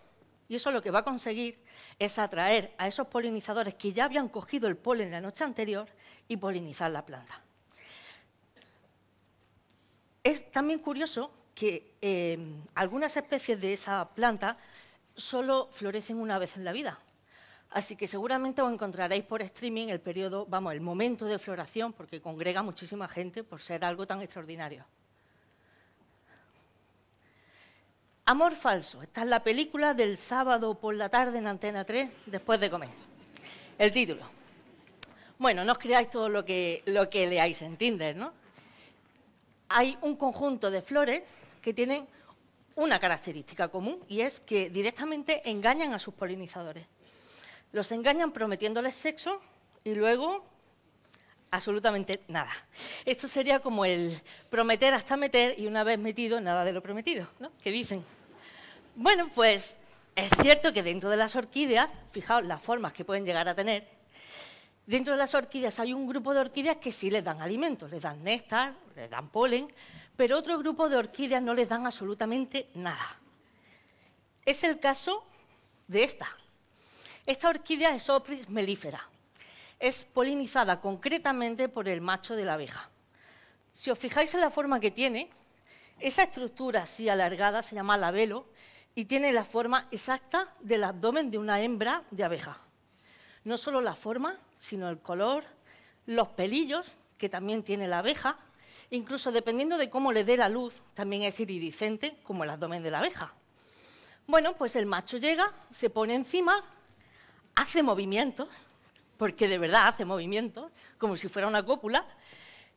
Y eso lo que va a conseguir es atraer a esos polinizadores que ya habían cogido el polen la noche anterior y polinizar la planta. Es también curioso que algunas especies de esa planta solo florecen una vez en la vida. Así que seguramente os encontraréis por streaming el periodo, vamos, el momento de floración, porque congrega muchísima gente por ser algo tan extraordinario. Amor falso. Esta es la película del sábado por la tarde en Antena 3, después de comer. El título. Bueno, no os creáis todo lo que leáis en Tinder, ¿no? Hay un conjunto de flores que tienen una característica común y es que directamente engañan a sus polinizadores. Los engañan prometiéndoles sexo y luego absolutamente nada. Esto sería como el prometer hasta meter y una vez metido, nada de lo prometido, ¿no? ¿Qué dicen? Bueno, pues es cierto que dentro de las orquídeas, fijaos las formas que pueden llegar a tener, dentro de las orquídeas hay un grupo de orquídeas que sí les dan alimentos, les dan néctar, les dan polen, pero otro grupo de orquídeas no les dan absolutamente nada. Es el caso de esta. Esta orquídea es Ophrys mellifera. Es polinizada concretamente por el macho de la abeja. Si os fijáis en la forma que tiene, esa estructura así alargada se llama labelo y tiene la forma exacta del abdomen de una hembra de abeja. No solo la forma, sino el color, los pelillos, que también tiene la abeja, incluso dependiendo de cómo le dé la luz, también es iridiscente, como el abdomen de la abeja. Bueno, pues el macho llega, se pone encima, hace movimientos, porque de verdad hace movimientos, como si fuera una cópula,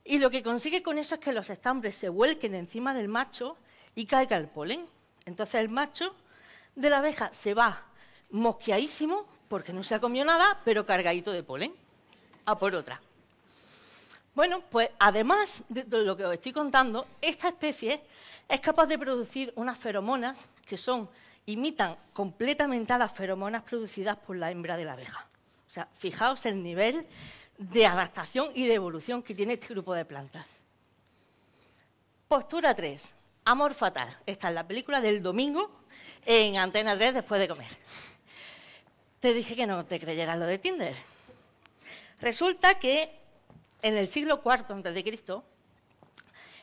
y lo que consigue con eso es que los estambres se vuelquen encima del macho y caiga el polen. Entonces el macho de la abeja se va mosqueadísimo, porque no se ha comido nada, pero cargadito de polen, a por otra. Bueno, pues además de lo que os estoy contando, esta especie es capaz de producir unas feromonas que imitan completamente a las feromonas producidas por la hembra de la abeja. O sea, fijaos el nivel de adaptación y de evolución que tiene este grupo de plantas. Postura 3, amor fatal. Esta es la película del domingo en Antena 3 después de comer. Te dije que no te creyeras lo de Tinder. Resulta que en el siglo IV a.C.,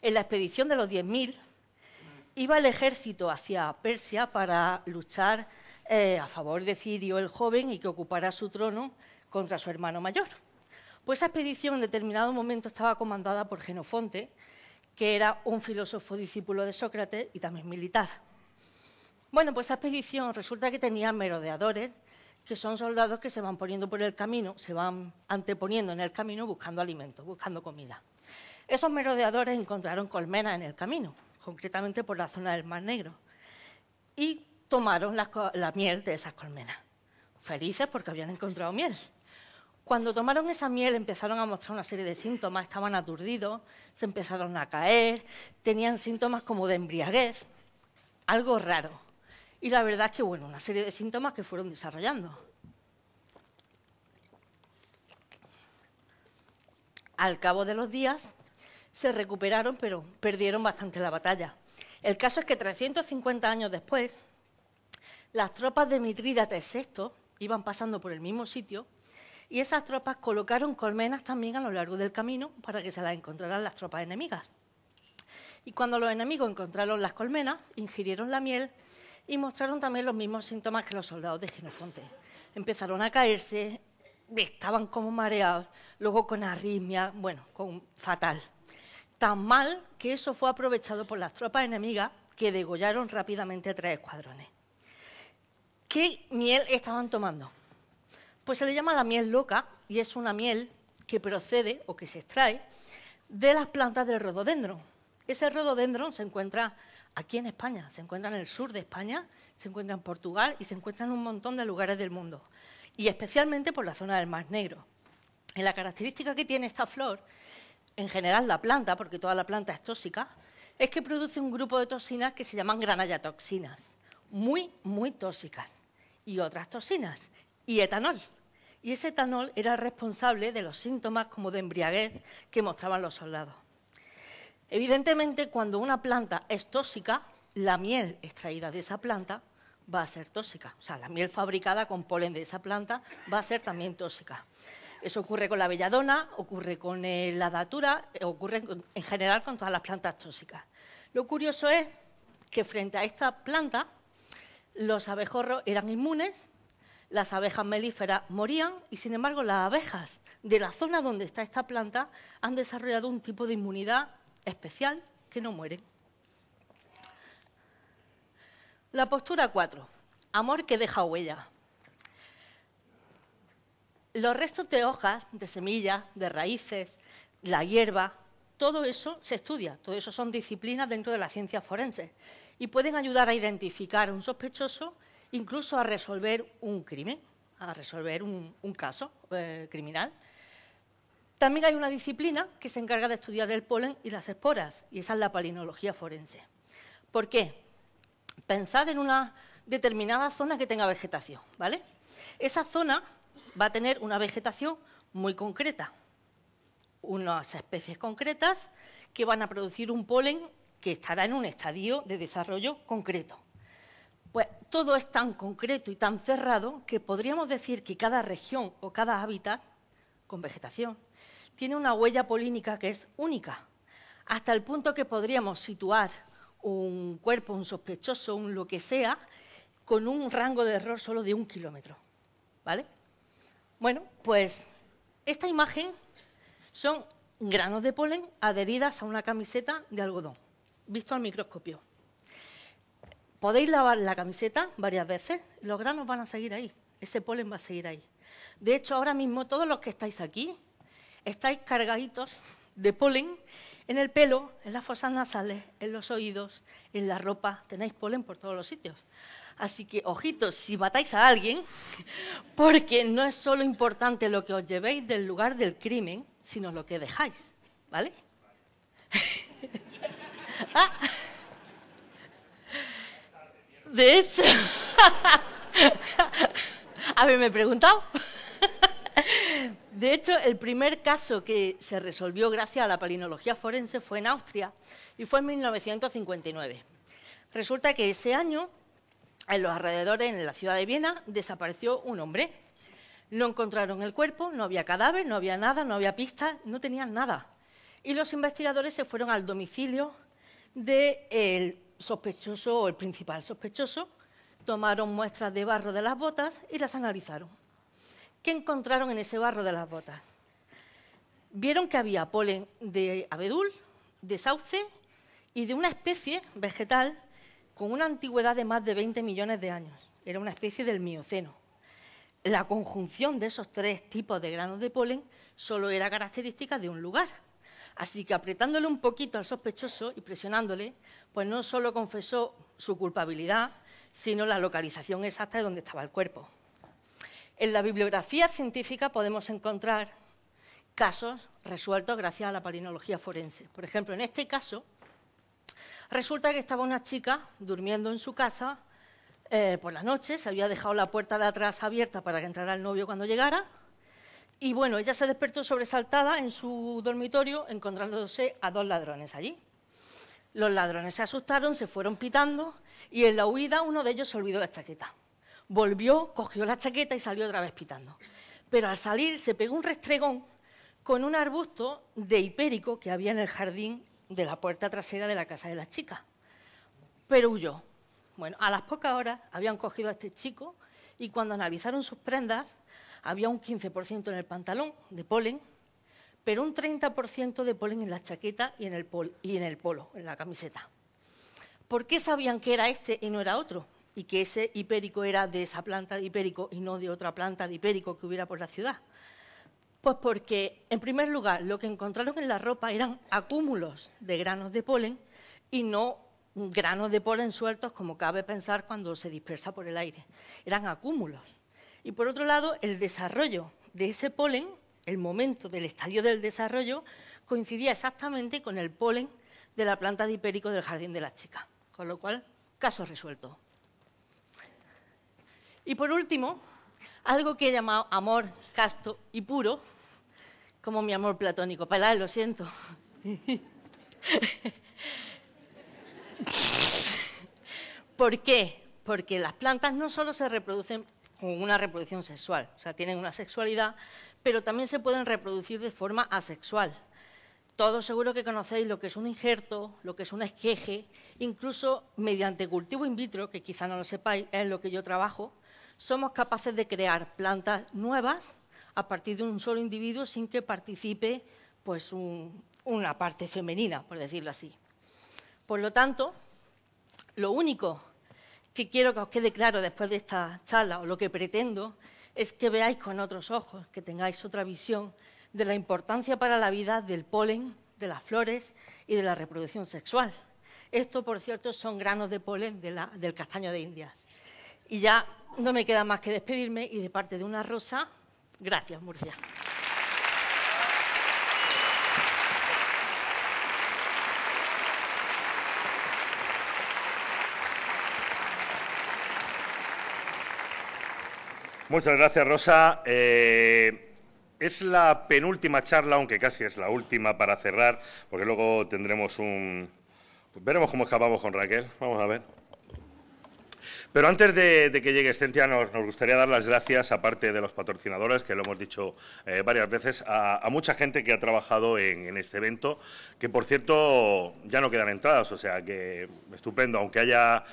en la expedición de los 10.000, iba el ejército hacia Persia para luchar a favor de Cirio el joven y que ocupara su trono contra su hermano mayor. Pues esa expedición en determinado momento estaba comandada por Jenofonte, que era un filósofo discípulo de Sócrates y también militar. Bueno, pues esa expedición resulta que tenía merodeadores, que son soldados que se van poniendo por el camino, se van anteponiendo en el camino buscando alimentos, buscando comida. Esos merodeadores encontraron colmenas en el camino, concretamente por la zona del Mar Negro, y tomaron la miel de esas colmenas, felices porque habían encontrado miel. Cuando tomaron esa miel empezaron a mostrar una serie de síntomas, estaban aturdidos, se empezaron a caer, tenían síntomas como de embriaguez, algo raro. Y la verdad es que, bueno, una serie de síntomas que fueron desarrollando. Al cabo de los días se recuperaron, pero perdieron bastante la batalla. El caso es que 350 años después, las tropas de Mitrídates VI iban pasando por el mismo sitio y esas tropas colocaron colmenas también a lo largo del camino para que se las encontraran las tropas enemigas. Y cuando los enemigos encontraron las colmenas, ingirieron la miel y mostraron también los mismos síntomas que los soldados de Jenofonte. Empezaron a caerse, estaban como mareados, luego con arritmia, bueno, fatal. Tan mal que eso fue aprovechado por las tropas enemigas, que degollaron rápidamente 3 escuadrones. ¿Qué miel estaban tomando? Pues se le llama la miel loca, y es una miel que procede o que se extrae de las plantas del rododendro. Ese rododendro se encuentra aquí en España, se encuentra en el sur de España, se encuentra en Portugal y se encuentra en un montón de lugares del mundo, y especialmente por la zona del Mar Negro. Y la característica que tiene esta flor, en general la planta, porque toda la planta es tóxica, es que produce un grupo de toxinas que se llaman granayatoxinas, muy, muy tóxicas, y otras toxinas, y etanol. Y ese etanol era responsable de los síntomas como de embriaguez que mostraban los soldados. Evidentemente, cuando una planta es tóxica, la miel extraída de esa planta va a ser tóxica. O sea, la miel fabricada con polen de esa planta va a ser también tóxica. Eso ocurre con la belladona, ocurre con la datura, ocurre en general con todas las plantas tóxicas. Lo curioso es que frente a esta planta, los abejorros eran inmunes, las abejas melíferas morían y, sin embargo, las abejas de la zona donde está esta planta han desarrollado un tipo de inmunidad especial que no mueren. La postura 4, amor que deja huella. Los restos de hojas, de semillas, de raíces, la hierba, todo eso se estudia, todo eso son disciplinas dentro de la ciencia forense y pueden ayudar a identificar a un sospechoso, incluso a resolver un crimen, a resolver un caso criminal. También hay una disciplina que se encarga de estudiar el polen y las esporas, y esa es la palinología forense. ¿Por qué? Pensad en una determinada zona que tenga vegetación, ¿vale? Esa zona va a tener una vegetación muy concreta, unas especies concretas que van a producir un polen que estará en un estadio de desarrollo concreto. Pues todo es tan concreto y tan cerrado que podríamos decir que cada región o cada hábitat con vegetación tiene una huella polínica que es única, hasta el punto que podríamos situar un cuerpo, un sospechoso, un lo que sea, con un rango de error solo de 1 kilómetro, ¿vale? Bueno, pues esta imagen son granos de polen adheridas a una camiseta de algodón, visto al microscopio. Podéis lavar la camiseta varias veces, los granos van a seguir ahí, ese polen va a seguir ahí. De hecho, ahora mismo todos los que estáis aquí estáis cargaditos de polen en el pelo, en las fosas nasales, en los oídos, en la ropa, tenéis polen por todos los sitios. Así que, ojitos, si matáis a alguien, porque no es solo importante lo que os llevéis del lugar del crimen, sino lo que dejáis, ¿vale? Ah. De hecho, haberme preguntado. De hecho, el primer caso que se resolvió gracias a la palinología forense fue en Austria y fue en 1959. Resulta que ese año, en los alrededores, en la ciudad de Viena, desapareció un hombre. No encontraron el cuerpo, no había cadáver, no había nada, no había pistas, no tenían nada. Y los investigadores se fueron al domicilio del sospechoso o el principal sospechoso, tomaron muestras de barro de las botas y las analizaron. ¿Qué encontraron en ese barro de las botas? Vieron que había polen de abedul, de sauce y de una especie vegetal con una antigüedad de más de 20 millones de años. Era una especie del Mioceno. La conjunción de esos 3 tipos de granos de polen solo era característica de un lugar. Así que apretándole un poquito al sospechoso y presionándole, pues no solo confesó su culpabilidad, sino la localización exacta de donde estaba el cuerpo. En la bibliografía científica podemos encontrar casos resueltos gracias a la palinología forense. Por ejemplo, en este caso, resulta que estaba una chica durmiendo en su casa por la noche, se había dejado la puerta de atrás abierta para que entrara el novio cuando llegara, y bueno, ella se despertó sobresaltada en su dormitorio encontrándose a 2 ladrones allí. Los ladrones se asustaron, se fueron pitando y en la huida uno de ellos se olvidó la chaqueta. Volvió, cogió la chaqueta y salió otra vez pitando. Pero al salir se pegó un restregón con un arbusto de hipérico que había en el jardín de la puerta trasera de la casa de las chicas, pero huyó. Bueno, a las pocas horas habían cogido a este chico y cuando analizaron sus prendas había un 15% en el pantalón de polen, pero un 30% de polen en la chaqueta y en el polo, en la camiseta. ¿Por qué sabían que era este y no era otro? Y que ese hipérico era de esa planta de hipérico y no de otra planta de hipérico que hubiera por la ciudad. Pues porque, en primer lugar, lo que encontraron en la ropa eran acúmulos de granos de polen y no granos de polen sueltos, como cabe pensar cuando se dispersa por el aire. Eran acúmulos. Y, por otro lado, el desarrollo de ese polen, el momento del estadio del desarrollo, coincidía exactamente con el polen de la planta de hipérico del Jardín de las Chicas. Con lo cual, caso resuelto. Y por último, algo que he llamado amor casto y puro, como mi amor platónico. Pilar, lo siento. ¿Por qué? Porque las plantas no solo se reproducen con una reproducción sexual, o sea, tienen una sexualidad, pero también se pueden reproducir de forma asexual. Todos seguro que conocéis lo que es un injerto, lo que es un esqueje, incluso mediante cultivo in vitro, que quizá no lo sepáis, es en lo que yo trabajo, somos capaces de crear plantas nuevas a partir de un solo individuo sin que participe pues, una parte femenina, por decirlo así. Por lo tanto, lo único que quiero que os quede claro después de esta charla, o lo que pretendo, es que veáis con otros ojos, que tengáis otra visión de la importancia para la vida del polen, de las flores y de la reproducción sexual. Esto, por cierto, son granos de polen del castaño de Indias. Y ya no me queda más que despedirme y de parte de una rosa, gracias, Murcia. Muchas gracias, Rosa. Es la penúltima charla, aunque casi es la última para cerrar, porque luego tendremos un... Pues veremos cómo escapamos con Raquel, vamos a ver. Pero antes de que llegue Escentia, nos gustaría dar las gracias, aparte de los patrocinadores, que lo hemos dicho varias veces, a mucha gente que ha trabajado en este evento, que por cierto ya no quedan entradas, o sea que estupendo, aunque haya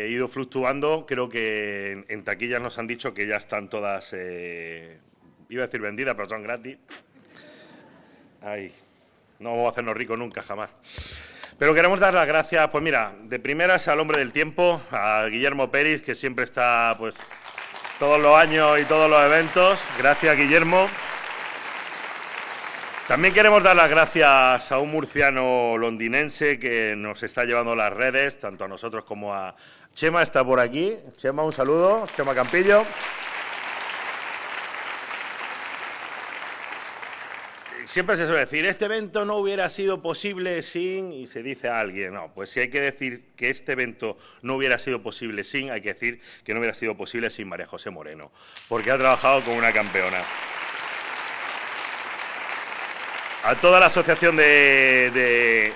ido fluctuando, creo que en taquillas nos han dicho que ya están todas, iba a decir vendidas, pero son gratis. Ay, no vamos a hacernos ricos nunca, jamás. Pero queremos dar las gracias, pues mira, de primeras al hombre del tiempo, a Guillermo Pérez, que siempre está pues todos los años y todos los eventos. Gracias, Guillermo. También queremos dar las gracias a un murciano londinense que nos está llevando las redes, tanto a nosotros como a Chema, está por aquí. Chema, un saludo. Chema Campillo. Siempre se suele decir, este evento no hubiera sido posible sin... Y se dice a alguien, no, pues si hay que decir que este evento no hubiera sido posible sin, hay que decir que no hubiera sido posible sin María José Moreno, porque ha trabajado como una campeona. A toda la Asociación de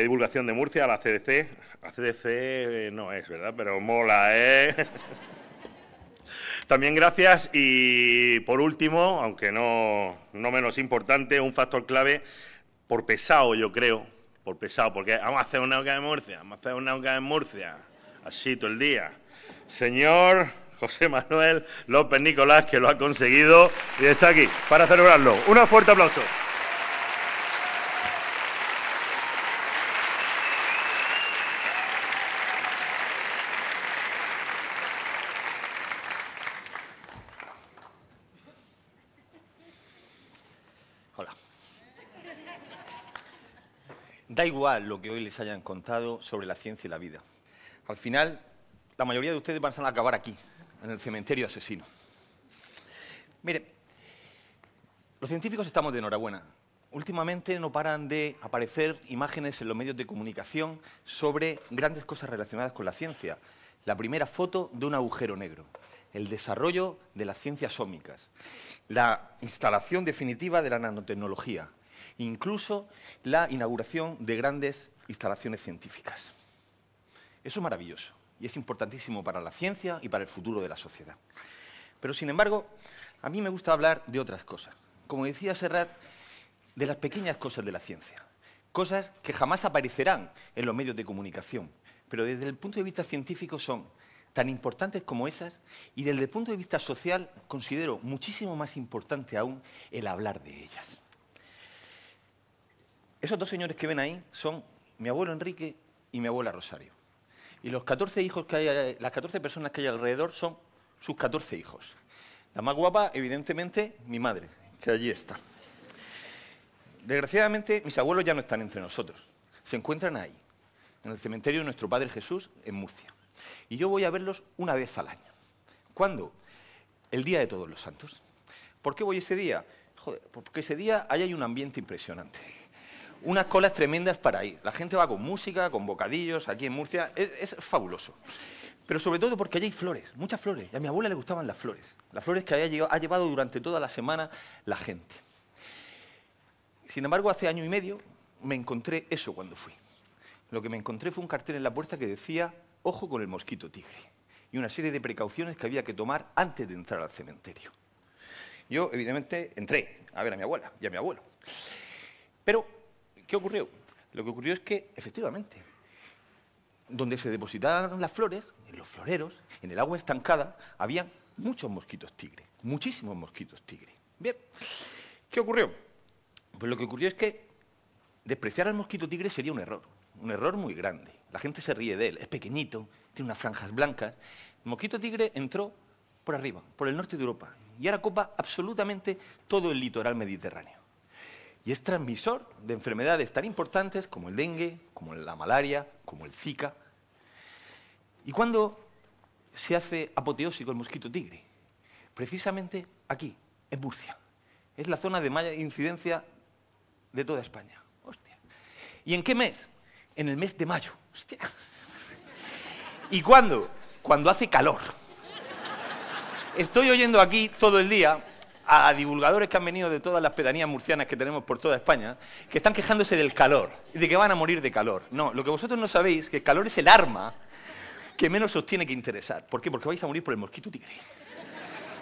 Divulgación de Murcia, a la CDC. La CDC no es, ¿verdad? Pero mola, ¿eh? También gracias y, por último, aunque no menos importante, un factor clave, por pesado, yo creo, por pesado, porque vamos a hacer una OCA en Murcia, vamos a hacer una OCA en Murcia, así todo el día. Señor José Manuel López Nicolás, que lo ha conseguido y está aquí para celebrarlo. Un fuerte aplauso. Da igual lo que hoy les hayan contado sobre la ciencia y la vida. Al final, la mayoría de ustedes van a acabar aquí, en el cementerio asesino. Mire, los científicos estamos de enhorabuena. Últimamente no paran de aparecer imágenes en los medios de comunicación sobre grandes cosas relacionadas con la ciencia. La primera foto de un agujero negro, el desarrollo de las ciencias ómicas, la instalación definitiva de la nanotecnología, incluso la inauguración de grandes instalaciones científicas. Eso es maravilloso y es importantísimo para la ciencia y para el futuro de la sociedad. Pero, sin embargo, a mí me gusta hablar de otras cosas. Como decía Serrat, de las pequeñas cosas de la ciencia. Cosas que jamás aparecerán en los medios de comunicación, pero desde el punto de vista científico son tan importantes como esas, y desde el punto de vista social considero muchísimo más importante aún el hablar de ellas. Esos dos señores que ven ahí son mi abuelo Enrique y mi abuela Rosario. Y los 14 hijos que hay, las 14 personas que hay alrededor son sus 14 hijos. La más guapa, evidentemente, mi madre, que allí está. Desgraciadamente, mis abuelos ya no están entre nosotros. Se encuentran ahí, en el cementerio de nuestro Padre Jesús, en Murcia. Y yo voy a verlos una vez al año. ¿Cuándo? El día de Todos los Santos. ¿Por qué voy ese día? Joder, porque ese día ahí hay un ambiente impresionante. Unas colas tremendas para ir. La gente va con música, con bocadillos, aquí en Murcia. Es fabuloso. Pero sobre todo porque allí hay flores, muchas flores. Y a mi abuela le gustaban las flores que ha llevado durante toda la semana la gente. Sin embargo, hace año y medio me encontré eso cuando fui. Lo que me encontré fue un cartel en la puerta que decía «Ojo con el mosquito tigre» y una serie de precauciones que había que tomar antes de entrar al cementerio. Yo, evidentemente, entré a ver a mi abuela y a mi abuelo. Pero, ¿qué ocurrió? Lo que ocurrió es que, efectivamente, donde se depositaban las flores, en los floreros, en el agua estancada, había muchos mosquitos tigre, muchísimos mosquitos tigre. Bien, ¿qué ocurrió? Pues lo que ocurrió es que despreciar al mosquito tigre sería un error muy grande. La gente se ríe de él, es pequeñito, tiene unas franjas blancas. El mosquito tigre entró por arriba, por el norte de Europa, y ahora copa absolutamente todo el litoral mediterráneo. Y es transmisor de enfermedades tan importantes como el dengue, como la malaria, como el Zika. ¿Y cuándo se hace apoteósico el mosquito tigre? Precisamente aquí, en Murcia. Es la zona de mayor incidencia de toda España. Hostia. ¿Y en qué mes? En el mes de mayo. Hostia. ¿Y cuándo? Cuando hace calor. Estoy oyendo aquí todo el día a divulgadores que han venido de todas las pedanías murcianas que tenemos por toda España, que están quejándose del calor y de que van a morir de calor. No, lo que vosotros no sabéis es que el calor es el arma que menos os tiene que interesar. ¿Por qué? Porque vais a morir por el mosquito tigre.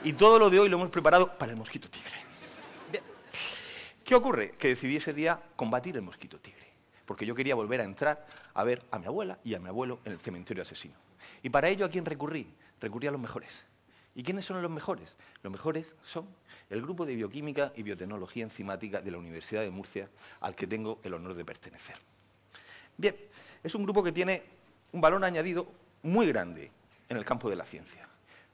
Y todo lo de hoy lo hemos preparado para el mosquito tigre. Bien. ¿Qué ocurre? Que decidí ese día combatir el mosquito tigre, porque yo quería volver a entrar a ver a mi abuela y a mi abuelo en el cementerio asesino. Y para ello, ¿a quién recurrí? Recurrí a los mejores. ¿Y quiénes son los mejores? Los mejores son el grupo de Bioquímica y Biotecnología Enzimática de la Universidad de Murcia, al que tengo el honor de pertenecer. Bien, es un grupo que tiene un valor añadido muy grande en el campo de la ciencia.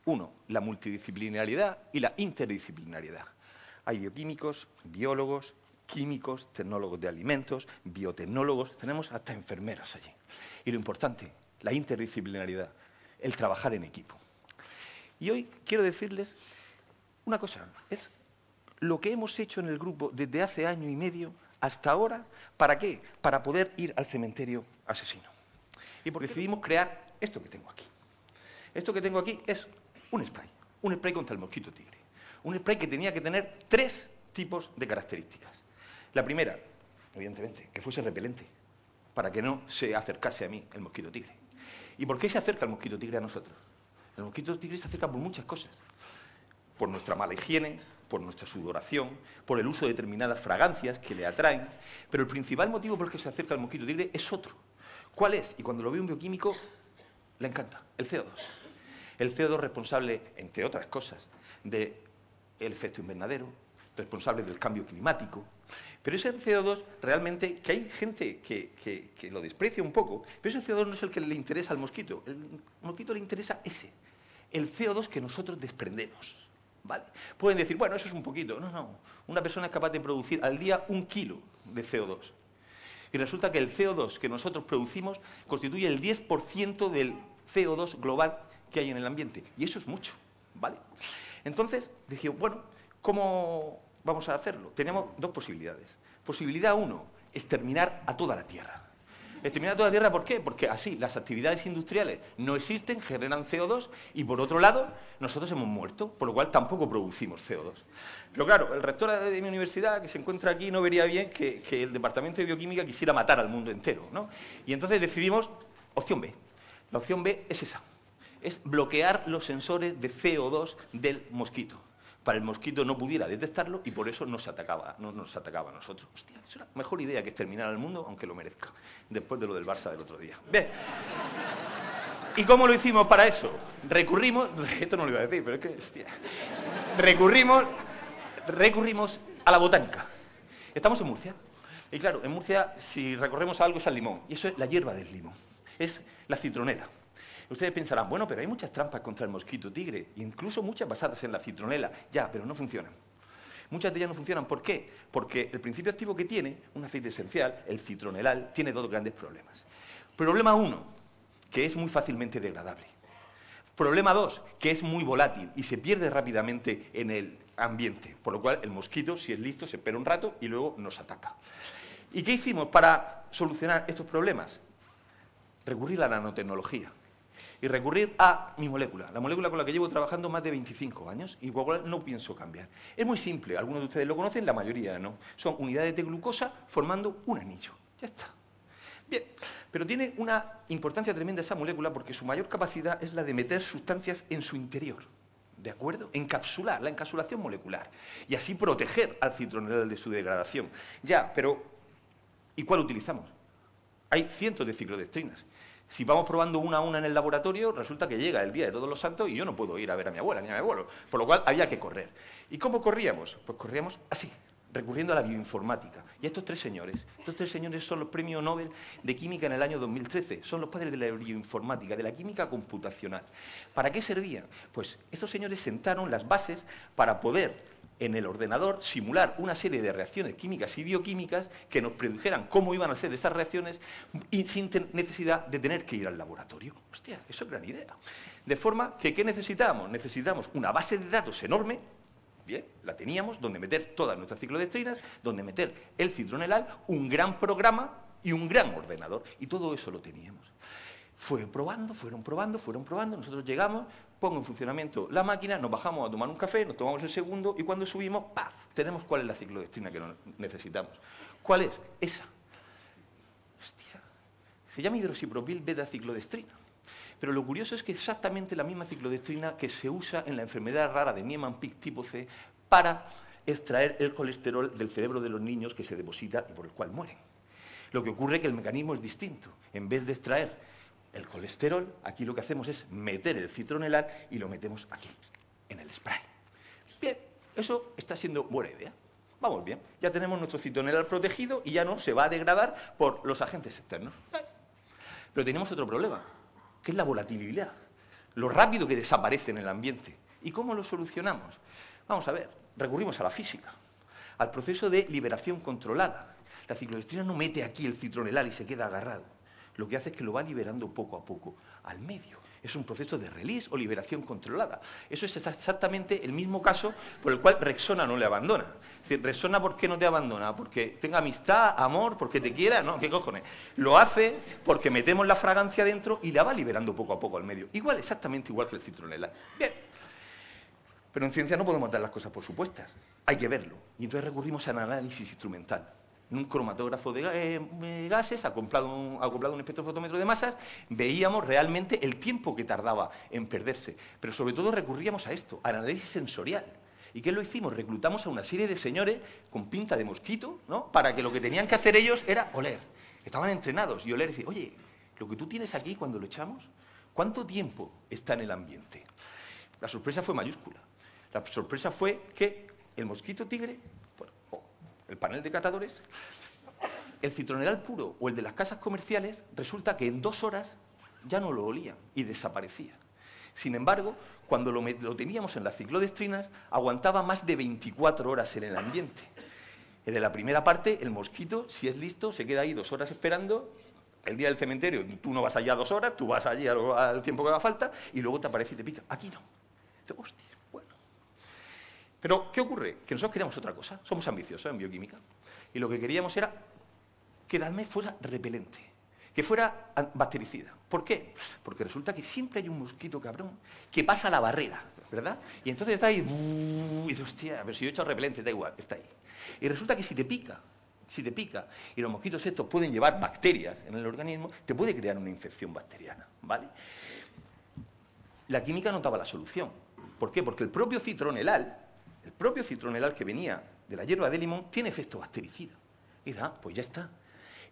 Uno, la multidisciplinariedad y la interdisciplinariedad. Hay bioquímicos, biólogos, químicos, tecnólogos de alimentos, biotecnólogos, tenemos hasta enfermeras allí. Y lo importante, la interdisciplinariedad, el trabajar en equipo. Y hoy quiero decirles una cosa, es lo que hemos hecho en el grupo desde hace año y medio hasta ahora, ¿para qué? Para poder ir al cementerio asesino. Y porque decidimos crear esto que tengo aquí. Esto que tengo aquí es un spray contra el mosquito tigre. Un spray que tenía que tener 3 tipos de características. La primera, evidentemente, que fuese repelente, para que no se acercase a mí el mosquito tigre. ¿Y por qué se acerca el mosquito tigre a nosotros? El mosquito tigre se acerca por muchas cosas. Por nuestra mala higiene, por nuestra sudoración, por el uso de determinadas fragancias que le atraen. Pero el principal motivo por el que se acerca el mosquito tigre es otro. ¿Cuál es? Y cuando lo ve un bioquímico, le encanta. El CO2. El CO2 responsable, entre otras cosas, del efecto invernadero, responsable del cambio climático. Pero ese CO2 realmente, que hay gente que lo desprecia un poco, pero ese CO2 no es el que le interesa al mosquito. El mosquito le interesa ese, el CO2 que nosotros desprendemos. ¿Vale? Pueden decir, bueno, eso es un poquito. No, no. Una persona es capaz de producir al día 1 kilo de CO2. Y resulta que el CO2 que nosotros producimos constituye el 10% del CO2 global que hay en el ambiente. Y eso es mucho. ¿Vale? Entonces, dije, bueno, ¿cómo vamos a hacerlo? Tenemos 2 posibilidades. Posibilidad 1, exterminar a toda la Tierra. Exterminar a toda la Tierra, ¿por qué? Porque así las actividades industriales no existen, generan CO2, y por otro lado, nosotros hemos muerto, por lo cual tampoco producimos CO2. Pero claro, el rector de mi universidad, que se encuentra aquí, no vería bien que el Departamento de Bioquímica quisiera matar al mundo entero, ¿no? Y entonces decidimos, opción B. La opción B es esa, es bloquear los sensores de CO2 del mosquito. para el mosquito no pudiera detectarlo y por eso no nos atacaba a nosotros. Hostia, es una mejor idea que exterminar al mundo, aunque lo merezca, después de lo del Barça del otro día. Bien. ¿Y cómo lo hicimos para eso? Recurrimos, esto no lo iba a decir, pero es que, hostia, recurrimos a la botánica. Estamos en Murcia. Y claro, en Murcia, si recorremos algo es al limón, y eso es la hierba del limón, es la citronela. Ustedes pensarán, bueno, pero hay muchas trampas contra el mosquito tigre, incluso muchas basadas en la citronela. Ya, pero no funcionan. Muchas de ellas no funcionan. ¿Por qué? Porque el principio activo que tiene, un aceite esencial, el citronelal, tiene dos grandes problemas. Problema 1, que es muy fácilmente degradable. Problema 2, que es muy volátil y se pierde rápidamente en el ambiente, por lo cual el mosquito, si es listo, se espera un rato y luego nos ataca. ¿Y qué hicimos para solucionar estos problemas? Recurrir a la nanotecnología. Y recurrir a mi molécula, la molécula con la que llevo trabajando más de 25 años y igual no pienso cambiar. Es muy simple, algunos de ustedes lo conocen, la mayoría no. Son unidades de glucosa formando un anillo. Ya está. Bien, pero tiene una importancia tremenda esa molécula porque su mayor capacidad es la de meter sustancias en su interior. ¿De acuerdo? Encapsular, la encapsulación molecular. Y así proteger al citronelal de su degradación. Ya, pero ¿y cuál utilizamos? Hay cientos de ciclodextrinas. Si vamos probando una a una en el laboratorio, resulta que llega el día de Todos los Santos y yo no puedo ir a ver a mi abuela ni a mi abuelo. Por lo cual había que correr. ¿Y cómo corríamos? Pues corríamos así, recurriendo a la bioinformática. Y estos tres señores son los premios Nobel de Química en el año 2013. Son los padres de la bioinformática, de la química computacional. ¿Para qué servían? Pues estos señores sentaron las bases para poder en el ordenador simular una serie de reacciones químicas y bioquímicas que nos predijeran cómo iban a ser esas reacciones y sin necesidad de tener que ir al laboratorio. Hostia, eso es gran idea. De forma que, ¿qué necesitábamos? Necesitábamos una base de datos enorme, bien, la teníamos, donde meter todas nuestras ciclodextrinas, donde meter el citronelal, un gran programa y un gran ordenador. Y todo eso lo teníamos. Fueron probando, nosotros llegamos, pongo en funcionamiento la máquina, nos bajamos a tomar un café, nos tomamos el segundo y cuando subimos, ¡paf!, tenemos cuál es la ciclodextrina que necesitamos. ¿Cuál es? Esa. Hostia, se llama hidroxipropil beta-ciclodextrina. Pero lo curioso es que exactamente la misma ciclodextrina que se usa en la enfermedad rara de Niemann-Pick tipo C para extraer el colesterol del cerebro de los niños que se deposita y por el cual mueren. Lo que ocurre es que el mecanismo es distinto. En vez de extraer el colesterol, aquí lo que hacemos es meter el citronelal y lo metemos aquí, en el spray. Bien, eso está siendo buena idea. Vamos bien, ya tenemos nuestro citronelal protegido y ya no se va a degradar por los agentes externos. Pero tenemos otro problema, que es la volatilidad, lo rápido que desaparece en el ambiente. ¿Y cómo lo solucionamos? Vamos a ver, recurrimos a la física, al proceso de liberación controlada. La ciclodextrina no mete aquí el citronelal y se queda agarrado. Lo que hace es que lo va liberando poco a poco al medio. Es un proceso de release o liberación controlada. Eso es exactamente el mismo caso por el cual Rexona no le abandona. Es decir, Rexona, ¿por qué no te abandona? ¿Porque tenga amistad, amor, porque te quiera? No, ¿qué cojones? Lo hace porque metemos la fragancia dentro y la va liberando poco a poco al medio. Igual, exactamente igual que el citronelal. Bien. Pero en ciencia no podemos dar las cosas por supuestas. Hay que verlo. Y entonces recurrimos al análisis instrumental. En un cromatógrafo de gases, acoplado a un espectrofotómetro de masas, veíamos realmente el tiempo que tardaba en perderse. Pero sobre todo recurríamos a esto, al análisis sensorial. ¿Y qué lo hicimos? Reclutamos a una serie de señores con pinta de mosquito, ¿no?, para que lo que tenían que hacer ellos era oler. Estaban entrenados y oler y decir, oye, lo que tú tienes aquí cuando lo echamos, ¿cuánto tiempo está en el ambiente? La sorpresa fue mayúscula. La sorpresa fue que el mosquito tigre, el panel de catadores, el citronelal puro o el de las casas comerciales, resulta que en 2 horas ya no lo olían y desaparecía. Sin embargo, cuando lo teníamos en las ciclodextrinas, aguantaba más de 24 horas en el ambiente. En la primera parte, el mosquito, si es listo, se queda ahí 2 horas esperando. El día del cementerio, tú no vas allá 2 horas, tú vas allí al tiempo que haga falta y luego te aparece y te pica. Aquí no. Dice, hostia, bueno. Pero, ¿qué ocurre? Que nosotros queríamos otra cosa. Somos ambiciosos en bioquímica. Y lo que queríamos era que Dalme fuera repelente, que fuera bactericida. ¿Por qué? Porque resulta que siempre hay un mosquito cabrón que pasa la barrera, ¿verdad? Y entonces está ahí, y dice, hostia, pero si yo he hecho repelente, da igual, está ahí. Y resulta que si te pica, y los mosquitos estos pueden llevar bacterias en el organismo, te puede crear una infección bacteriana, ¿vale? La química no daba la solución. ¿Por qué? Porque el propio citronelal, el propio citronelal que venía de la hierba de limón tiene efecto bactericida. Y dice, pues ya está.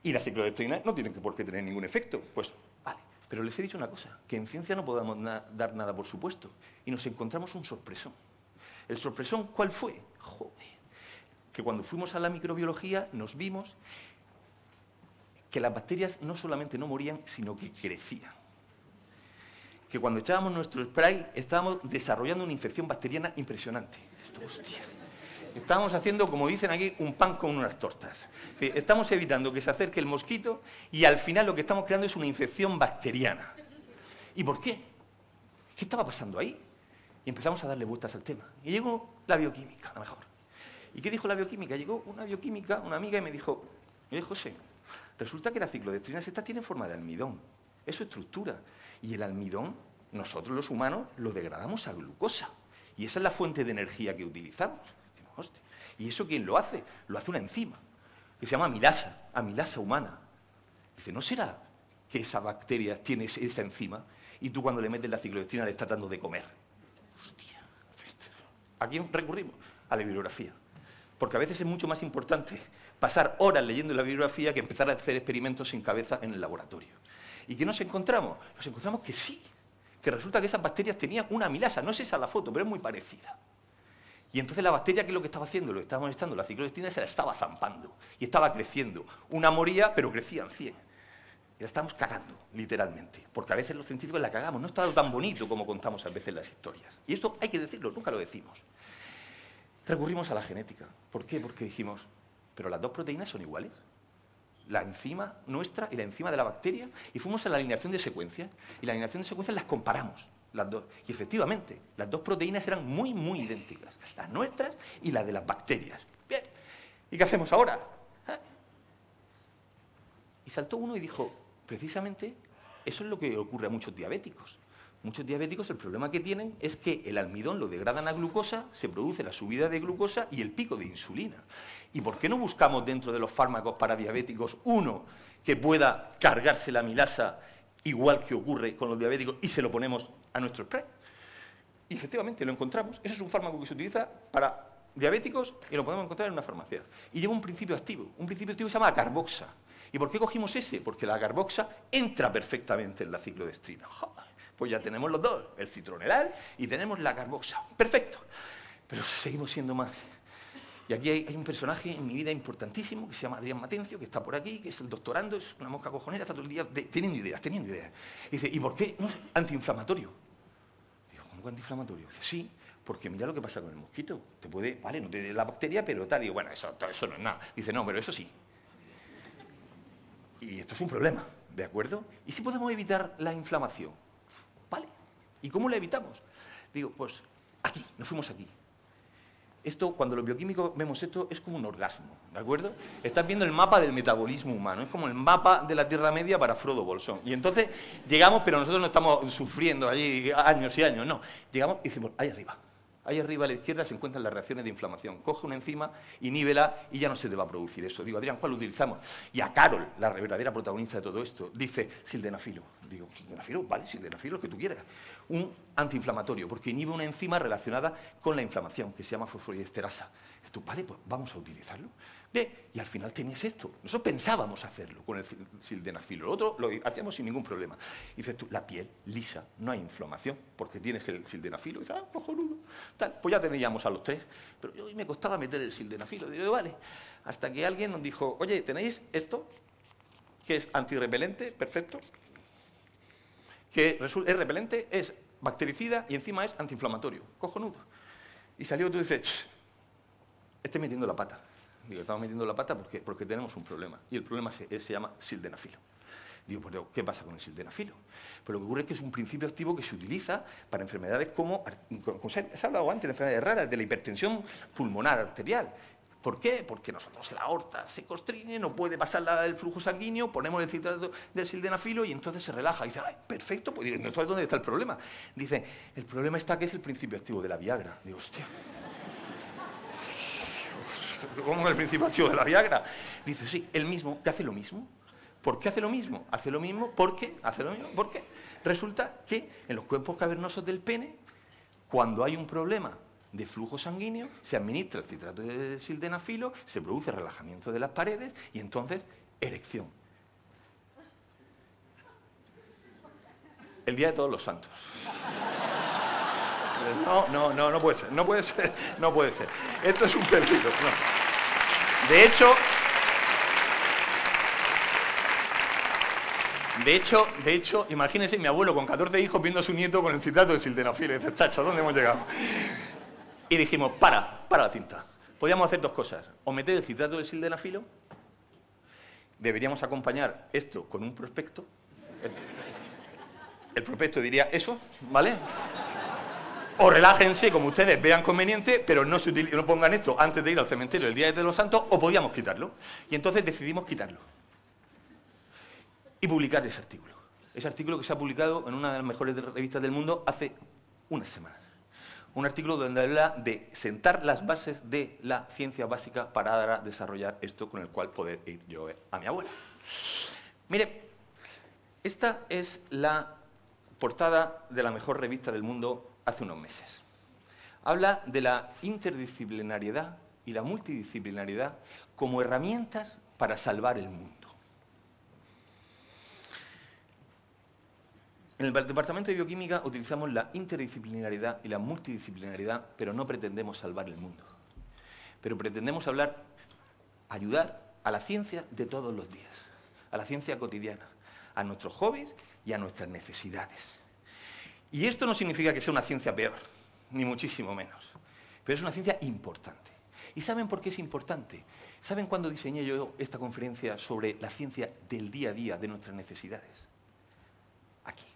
Y la ciclodestrina no tiene por qué tener ningún efecto. Pues vale, pero les he dicho una cosa, que en ciencia no podemos dar nada por supuesto. Y nos encontramos un sorpresón. ¿El sorpresón cuál fue? Joder, que cuando fuimos a la microbiología nos vimos que las bacterias no solamente no morían, sino que crecían. Que cuando echábamos nuestro spray estábamos desarrollando una infección bacteriana impresionante. Hostia. Estábamos haciendo, como dicen aquí, un pan con unas tortas. Estamos evitando que se acerque el mosquito y al final lo que estamos creando es una infección bacteriana. ¿Y por qué? ¿Qué estaba pasando ahí? Y empezamos a darle vueltas al tema. Y llegó la bioquímica, a lo mejor. ¿Y qué dijo la bioquímica? Llegó una bioquímica, una amiga, y me dijo, José, resulta que las ciclodestrinas estas tienen forma de almidón. Es su estructura. Y el almidón, nosotros los humanos, lo degradamos a glucosa. Y esa es la fuente de energía que utilizamos. Hostia. ¿Y eso quién lo hace? Lo hace una enzima, que se llama amilasa humana. Dice, ¿no será que esa bacteria tiene esa enzima y tú cuando le metes la ciclodestrina le estás dando de comer? Hostia. ¿A quién recurrimos? A la bibliografía. Porque a veces es mucho más importante pasar horas leyendo la bibliografía que empezar a hacer experimentos sin cabeza en el laboratorio. ¿Y qué nos encontramos? Nos encontramos que sí, que resulta que esas bacterias tenían una amilasa. No es esa la foto, pero es muy parecida. Y entonces la bacteria, ¿qué es lo que estaba haciendo? Lo que estaba molestando, la ciclodestrina se la estaba zampando. Y estaba creciendo. Una moría, pero crecían 100. Y la estamos cagando, literalmente. Porque a veces los científicos la cagamos. No está tan bonito como contamos a veces las historias. Y esto hay que decirlo, nunca lo decimos. Recurrimos a la genética. ¿Por qué? Porque dijimos, pero las dos proteínas son iguales. La enzima nuestra y la enzima de la bacteria. Y fuimos a la alineación de secuencias. Y la alineación de secuencias las comparamos. Las dos. Y efectivamente, las dos proteínas eran muy, muy idénticas. Las nuestras y las de las bacterias. Bien. ¿Y qué hacemos ahora? Y saltó uno y dijo, precisamente, eso es lo que ocurre a muchos diabéticos. Muchos diabéticos el problema que tienen es que el almidón lo degradan a glucosa, se produce la subida de glucosa y el pico de insulina. ¿Y por qué no buscamos dentro de los fármacos para diabéticos uno que pueda cargarse la amilasa igual que ocurre con los diabéticos y se lo ponemos a nuestro spray? Y efectivamente lo encontramos. Ese es un fármaco que se utiliza para diabéticos y lo podemos encontrar en una farmacia. Y lleva un principio activo. Un principio activo que se llama carboxa. ¿Y por qué cogimos ese? Porque la carboxa entra perfectamente en la ciclodestrina. Pues ya tenemos los dos, el citronelal y tenemos la carboxa. Perfecto. Pero seguimos siendo más. Y aquí hay un personaje en mi vida importantísimo que se llama Adrián Matencio, que está por aquí, que es el doctorando, es una mosca cojonera, está todo el día teniendo ideas. Y dice, ¿y por qué no es antiinflamatorio? Digo, ¿cómo que antiinflamatorio? Dice, sí, porque mira lo que pasa con el mosquito. Te puede, vale, no te dé la bacteria, pero tal. Digo, bueno, eso no es nada. Dice, no, pero eso sí. Y esto es un problema, ¿de acuerdo? ¿Y si podemos evitar la inflamación? Vale. ¿Y cómo la evitamos? Digo, pues aquí, nos fuimos aquí. Esto, cuando los bioquímicos vemos esto, es como un orgasmo, ¿de acuerdo? Estás viendo el mapa del metabolismo humano, es como el mapa de la Tierra Media para Frodo Bolsón. Y entonces llegamos, pero nosotros no estamos sufriendo allí años y años, no. Llegamos y decimos, ahí arriba a la izquierda se encuentran las reacciones de inflamación. Coge una enzima, inhíbela y ya no se te va a producir eso. Digo, Adrián, ¿cuál lo utilizamos? Y a Carol, la verdadera protagonista de todo esto, dice sildenafilo. Digo, sildenafilo, vale, sildenafilo, lo que tú quieras. Un antiinflamatorio, porque inhibe una enzima relacionada con la inflamación, que se llama fosfoliesterasa. Y tú, vale, pues vamos a utilizarlo. Bien, y al final tenías esto. Nosotros pensábamos hacerlo con el sildenafilo. Lo otro lo hacíamos sin ningún problema. Y dices tú, la piel lisa, no hay inflamación, porque tienes el sildenafilo. Y dices, cojonudo. Tal, pues ya teníamos a los tres. Pero yo me costaba meter el sildenafilo. Digo, vale. Hasta que alguien nos dijo, oye, ¿tenéis esto? Que es antirrepelente, perfecto. Que es repelente, es bactericida y encima es antiinflamatorio. Cojonudo. Y salió tú y dices, estoy metiendo la pata. Digo, estamos metiendo la pata porque tenemos un problema. Y el problema se llama sildenafilo. Digo, pues ¿qué pasa con el sildenafilo? Pues lo que ocurre es que es un principio activo que se utiliza para enfermedades como se ha hablado antes de enfermedades raras, de la hipertensión pulmonar arterial. ¿Por qué? Porque nosotros la aorta se constriñe, no puede pasar el flujo sanguíneo, ponemos el citrato del sildenafilo y entonces se relaja. Y dice, ¡ay, perfecto! Pues digo, ¿dónde está el problema? Dice, el problema está que es el principio activo de la Viagra. Digo, hostia. ¿Cómo es el principio activo de la Viagra? Dice, sí, el mismo, que hace lo mismo. ¿Por qué hace lo mismo? Hace lo mismo porque resulta que en los cuerpos cavernosos del pene, cuando hay un problema de flujo sanguíneo, se administra el citrato de sildenafilo, se produce relajamiento de las paredes y entonces erección. El día de Todos los Santos. No puede ser, no puede ser, no puede ser. Esto es un perrito, no. De hecho, imagínense mi abuelo con 14 hijos viendo a su nieto con el citrato de sildenafilo. Y dice, chacho, ¿a dónde hemos llegado? Y dijimos, para la cinta. Podíamos hacer dos cosas. O meter el citrato de sildenafilo, deberíamos acompañar esto con un prospecto. El prospecto diría eso, ¿vale? O relájense, como ustedes vean conveniente, pero no pongan esto antes de ir al cementerio el día de los Santos, o podíamos quitarlo. Y entonces decidimos quitarlo. Y publicar ese artículo. Ese artículo que se ha publicado en una de las mejores revistas del mundo hace unas semanas. Un artículo donde habla de sentar las bases de la ciencia básica para desarrollar esto con el cual poder ir yo a mi abuela. Mire, esta es la portada de la mejor revista del mundo hace unos meses. Habla de la interdisciplinariedad y la multidisciplinariedad como herramientas para salvar el mundo. En el Departamento de Bioquímica utilizamos la interdisciplinariedad y la multidisciplinariedad, pero no pretendemos salvar el mundo. Pero pretendemos ayudar a la ciencia de todos los días, a la ciencia cotidiana, a nuestros hobbies y a nuestras necesidades. Y esto no significa que sea una ciencia peor, ni muchísimo menos, pero es una ciencia importante. ¿Y saben por qué es importante? ¿Saben cuándo diseñé yo esta conferencia sobre la ciencia del día a día de nuestras necesidades? Aquí,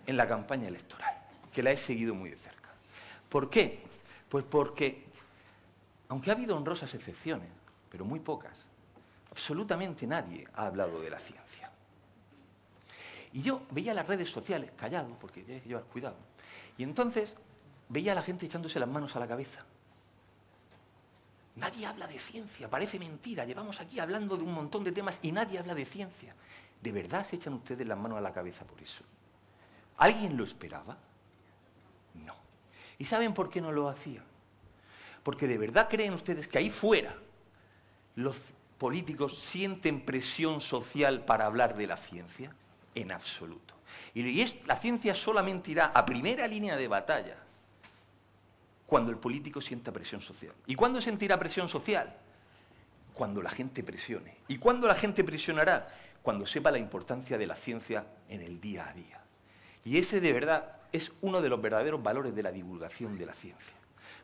en la campaña electoral, que la he seguido muy de cerca. ¿Por qué? Pues porque, aunque ha habido honrosas excepciones, pero muy pocas, absolutamente nadie ha hablado de la ciencia. Y yo veía las redes sociales, callado, porque hay que llevar cuidado, y entonces veía a la gente echándose las manos a la cabeza. Nadie habla de ciencia, parece mentira, llevamos aquí hablando de un montón de temas y nadie habla de ciencia. ¿De verdad se echan ustedes las manos a la cabeza por eso? ¿Alguien lo esperaba? No. ¿Y saben por qué no lo hacían? Porque de verdad creen ustedes que ahí fuera los políticos sienten presión social para hablar de la ciencia. En absoluto. Y la ciencia solamente irá a primera línea de batalla cuando el político sienta presión social. ¿Y cuándo sentirá presión social? Cuando la gente presione. ¿Y cuándo la gente presionará? Cuando sepa la importancia de la ciencia en el día a día. Y ese de verdad es uno de los verdaderos valores de la divulgación de la ciencia.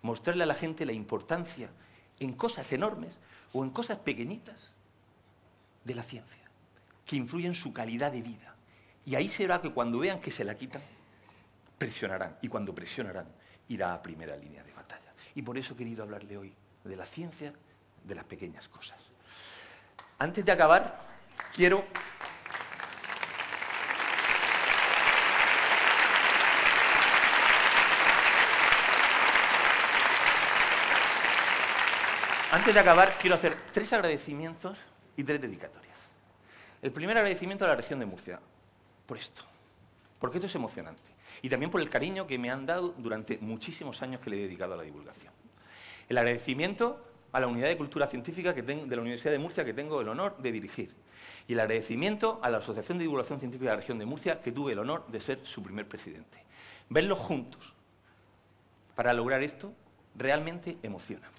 Mostrarle a la gente la importancia en cosas enormes o en cosas pequeñitas de la ciencia, que influyen en su calidad de vida. Y ahí será que cuando vean que se la quitan, presionarán. Y cuando presionarán, irá a primera línea de batalla. Y por eso he querido hablarle hoy de la ciencia de las pequeñas cosas. Antes de acabar, quiero... hacer 3 agradecimientos y 3 dedicatorias. El primer agradecimiento a la región de Murcia, por esto, porque esto es emocionante. Y también por el cariño que me han dado durante muchísimos años que le he dedicado a la divulgación. El agradecimiento a la Unidad de Cultura Científica de la Universidad de Murcia, que tengo el honor de dirigir. Y el agradecimiento a la Asociación de Divulgación Científica de la Región de Murcia, que tuve el honor de ser su primer presidente. Verlos juntos para lograr esto realmente emociona.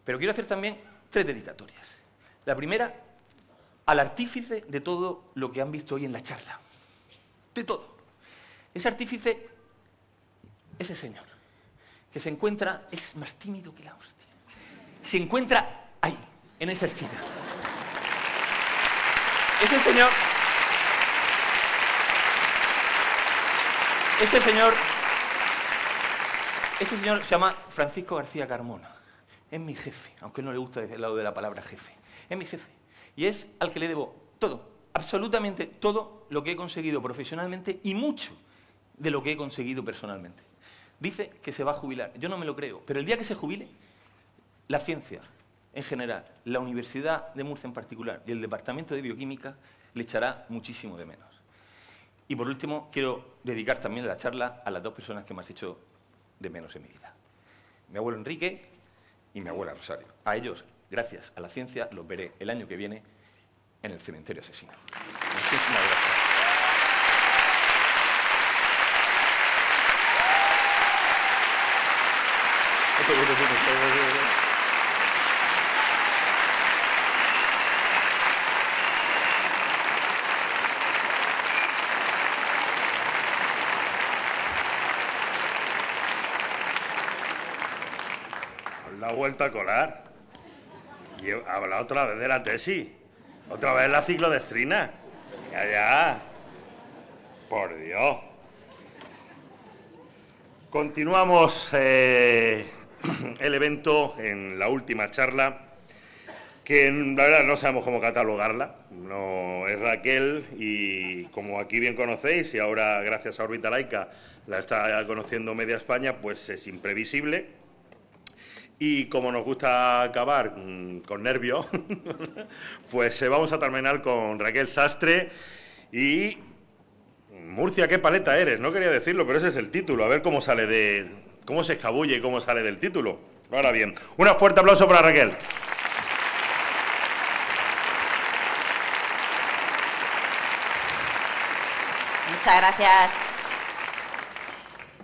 Pero quiero hacer también 3 dedicatorias. La primera, al artífice de todo lo que han visto hoy en la charla. De todo. Ese artífice, ese señor, que se encuentra, es más tímido que la hostia. Se encuentra ahí, en esa esquina. Ese señor se llama Francisco García Carmona. Es mi jefe, aunque no le gusta decir el lado de la palabra jefe. Es mi jefe. Y es al que le debo todo, absolutamente todo lo que he conseguido profesionalmente y mucho de lo que he conseguido personalmente. Dice que se va a jubilar. Yo no me lo creo, pero el día que se jubile, la ciencia en general, la Universidad de Murcia en particular y el Departamento de Bioquímica le echará muchísimo de menos. Y por último, quiero dedicar también la charla a las 2 personas que me has hecho de menos en mi vida. Mi abuelo Enrique y mi abuela Rosario. A ellos, gracias a la ciencia, los veré el año que viene en el cementerio asesino. Muchísimas gracias. La vuelta a colar. Y habla otra vez de la tesis. Otra vez la ciclodestrina. Ya. Por Dios. Continuamos el evento en la última charla, que la verdad no sabemos cómo catalogarla. No es Raquel y, como aquí bien conocéis, y ahora gracias a Órbita Laica la está conociendo media España, pues es imprevisible. Y como nos gusta acabar con nervio, pues vamos a terminar con Raquel Sastre y Murcia, qué paleta eres. No quería decirlo, pero ese es el título. A ver cómo sale cómo se escabulle y cómo sale del título. Ahora bien, un fuerte aplauso para Raquel. Muchas gracias.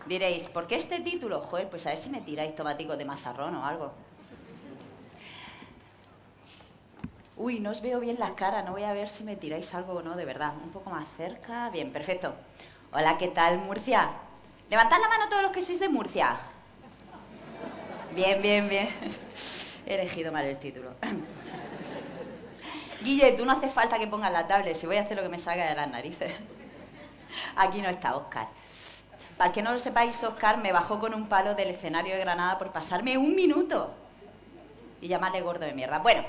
Diréis, ¿por qué este título? Joder, pues a ver si me tiráis tomaticos de mazarrón o algo. Uy, no os veo bien las caras, no voy a ver si me tiráis algo o no, de verdad. Un poco más cerca. Bien, perfecto. Hola, ¿qué tal, Murcia? Levantad la mano todos los que sois de Murcia. Bien, bien, bien. He elegido mal el título. Guille, tú no hace falta que pongas la tablet, si voy a hacer lo que me salga de las narices. Aquí no está Óscar. Para el que no lo sepáis, Óscar me bajó con un palo del escenario de Granada por pasarme 1 minuto y llamarle gordo de mierda. Bueno,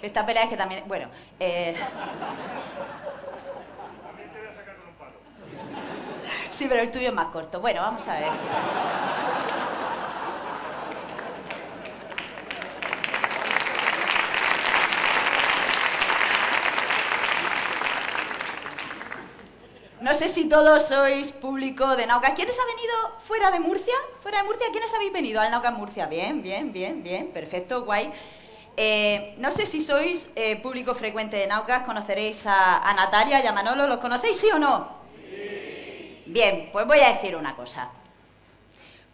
esta pelea es que también... Bueno, también te voy a sacar con un palo. Sí, pero el tuyo es más corto. Bueno, vamos a ver. No sé si todos sois público de Naucas. ¿Quiénes ha venido fuera de Murcia? ¿Fuera de Murcia? ¿Quiénes habéis venido al Naucas Murcia? Bien, bien, bien, bien. Perfecto, guay. No sé si sois público frecuente de Naucas. ¿Conoceréis a Natalia y a Manolo? ¿Los conocéis, sí o no? Sí. Bien, pues voy a decir una cosa.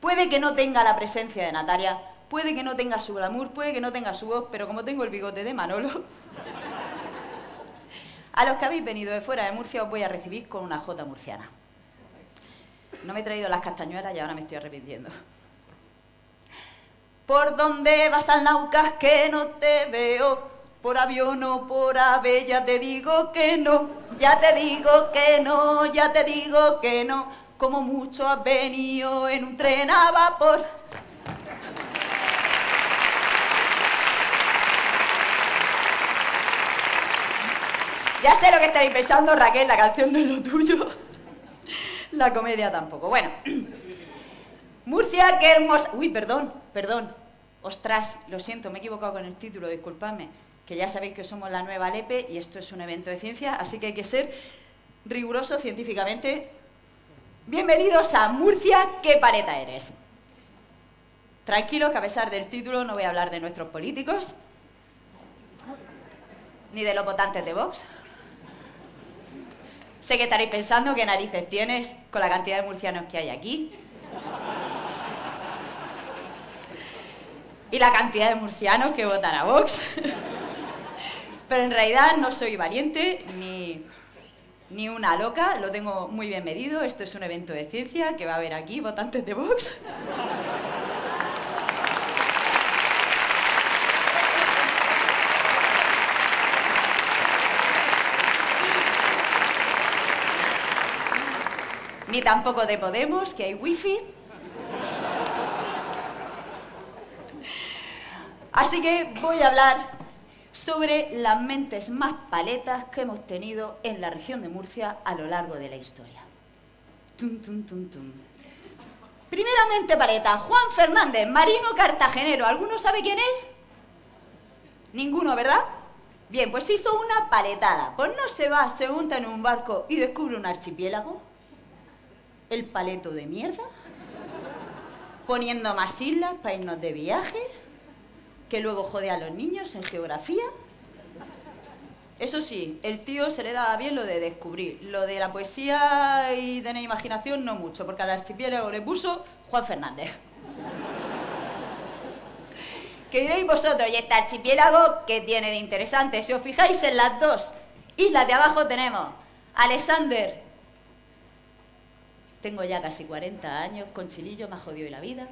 Puede que no tenga la presencia de Natalia, puede que no tenga su glamour, puede que no tenga su voz, pero como tengo el bigote de Manolo... A los que habéis venido de fuera de Murcia os voy a recibir con una jota murciana. No me he traído las castañuelas y ahora me estoy arrepintiendo. ¿Por dónde vas al Naucas que no te veo? Por avión o por ave, ya te digo que no. Ya te digo que no, ya te digo que no. Como mucho has venido en un tren a vapor. Ya sé lo que estáis pensando, Raquel, la canción no es lo tuyo. La comedia tampoco. Bueno. Murcia, qué hermosa... Uy, perdón. Ostras, lo siento, me he equivocado con el título, disculpadme. Que ya sabéis que somos la nueva LEPE y esto es un evento de ciencia, así que hay que ser riguroso científicamente. Bienvenidos a Murcia, qué paleta eres. Tranquilos, que a pesar del título no voy a hablar de nuestros políticos, ni de los votantes de Vox. Sé que estaréis pensando qué narices tienes con la cantidad de murcianos que hay aquí. Y la cantidad de murcianos que votan a Vox. Pero en realidad no soy valiente ni una loca, lo tengo muy bien medido. Esto es un evento de ciencia que va a haber aquí votantes de Vox. Ni tampoco de Podemos, que hay wifi. Así que voy a hablar sobre las mentes más paletas que hemos tenido en la región de Murcia a lo largo de la historia. Tum, tum, tum, tum. Primeramente paleta, Juan Fernández, marino cartagenero. ¿Alguno sabe quién es? Ninguno, ¿verdad? Bien, pues hizo una paletada. Pues no se va, se monta en un barco y descubre un archipiélago. el paleto de mierda, poniendo más islas para irnos de viaje, que luego jode a los niños en geografía. Eso sí, el tío se le daba bien lo de descubrir. Lo de la poesía y tener imaginación no mucho, porque al archipiélago le puso Juan Fernández. ¿Qué diréis vosotros? ¿Y este archipiélago qué tiene de interesante? Si os fijáis en las dos islas de abajo tenemos Alexander. Tengo ya casi 40 años, con chilillo me ha jodido la vida.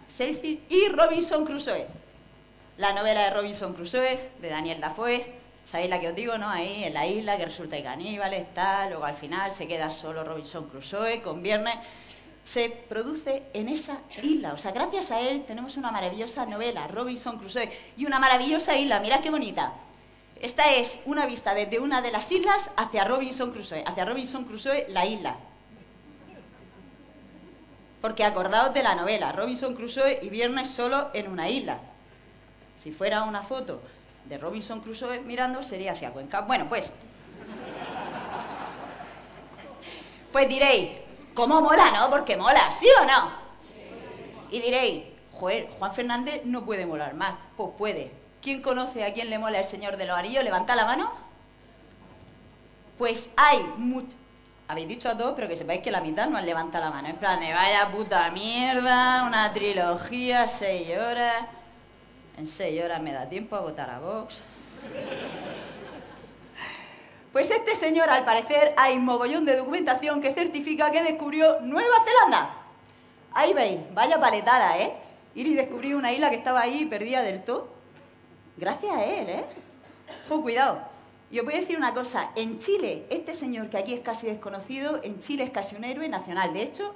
Shakespeare y Robinson Crusoe. La novela de Robinson Crusoe, de Daniel Defoe. ¿Sabéis la que os digo, no? Ahí en la isla, que resulta que caníbales, tal, luego al final se queda solo Robinson Crusoe, con Viernes. Se produce en esa isla. O sea, gracias a él tenemos una maravillosa novela, Robinson Crusoe, y una maravillosa isla. Mirad qué bonita. Esta es una vista desde una de las islas hacia Robinson Crusoe, la isla. Porque acordaos de la novela, Robinson Crusoe y Viernes solo en una isla. Si fuera una foto de Robinson Crusoe mirando, sería hacia Cuenca. Bueno, pues diréis, ¿cómo mola, no? Porque mola, ¿sí o no? Y diréis, joder, Juan Fernández no puede molar más. Pues puede. ¿Quién conoce a quién le mola El Señor de los Anillos? ¿Levanta la mano? Pues hay mucho. Habéis dicho a todos, pero que sepáis que la mitad no han levantado la mano. En plan de vaya puta mierda, una trilogía, 6 horas. En 6 horas me da tiempo a votar a Vox. Pues este señor, al parecer, hay un mogollón de documentación que certifica que descubrió Nueva Zelanda. Ahí veis, vaya paletada, ¿eh? Ir y descubrir una isla que estaba ahí perdida del todo. Gracias a él, ¿eh? Ojo, cuidado. Y os voy a decir una cosa. En Chile, este señor que aquí es casi desconocido, en Chile es casi un héroe nacional. De hecho,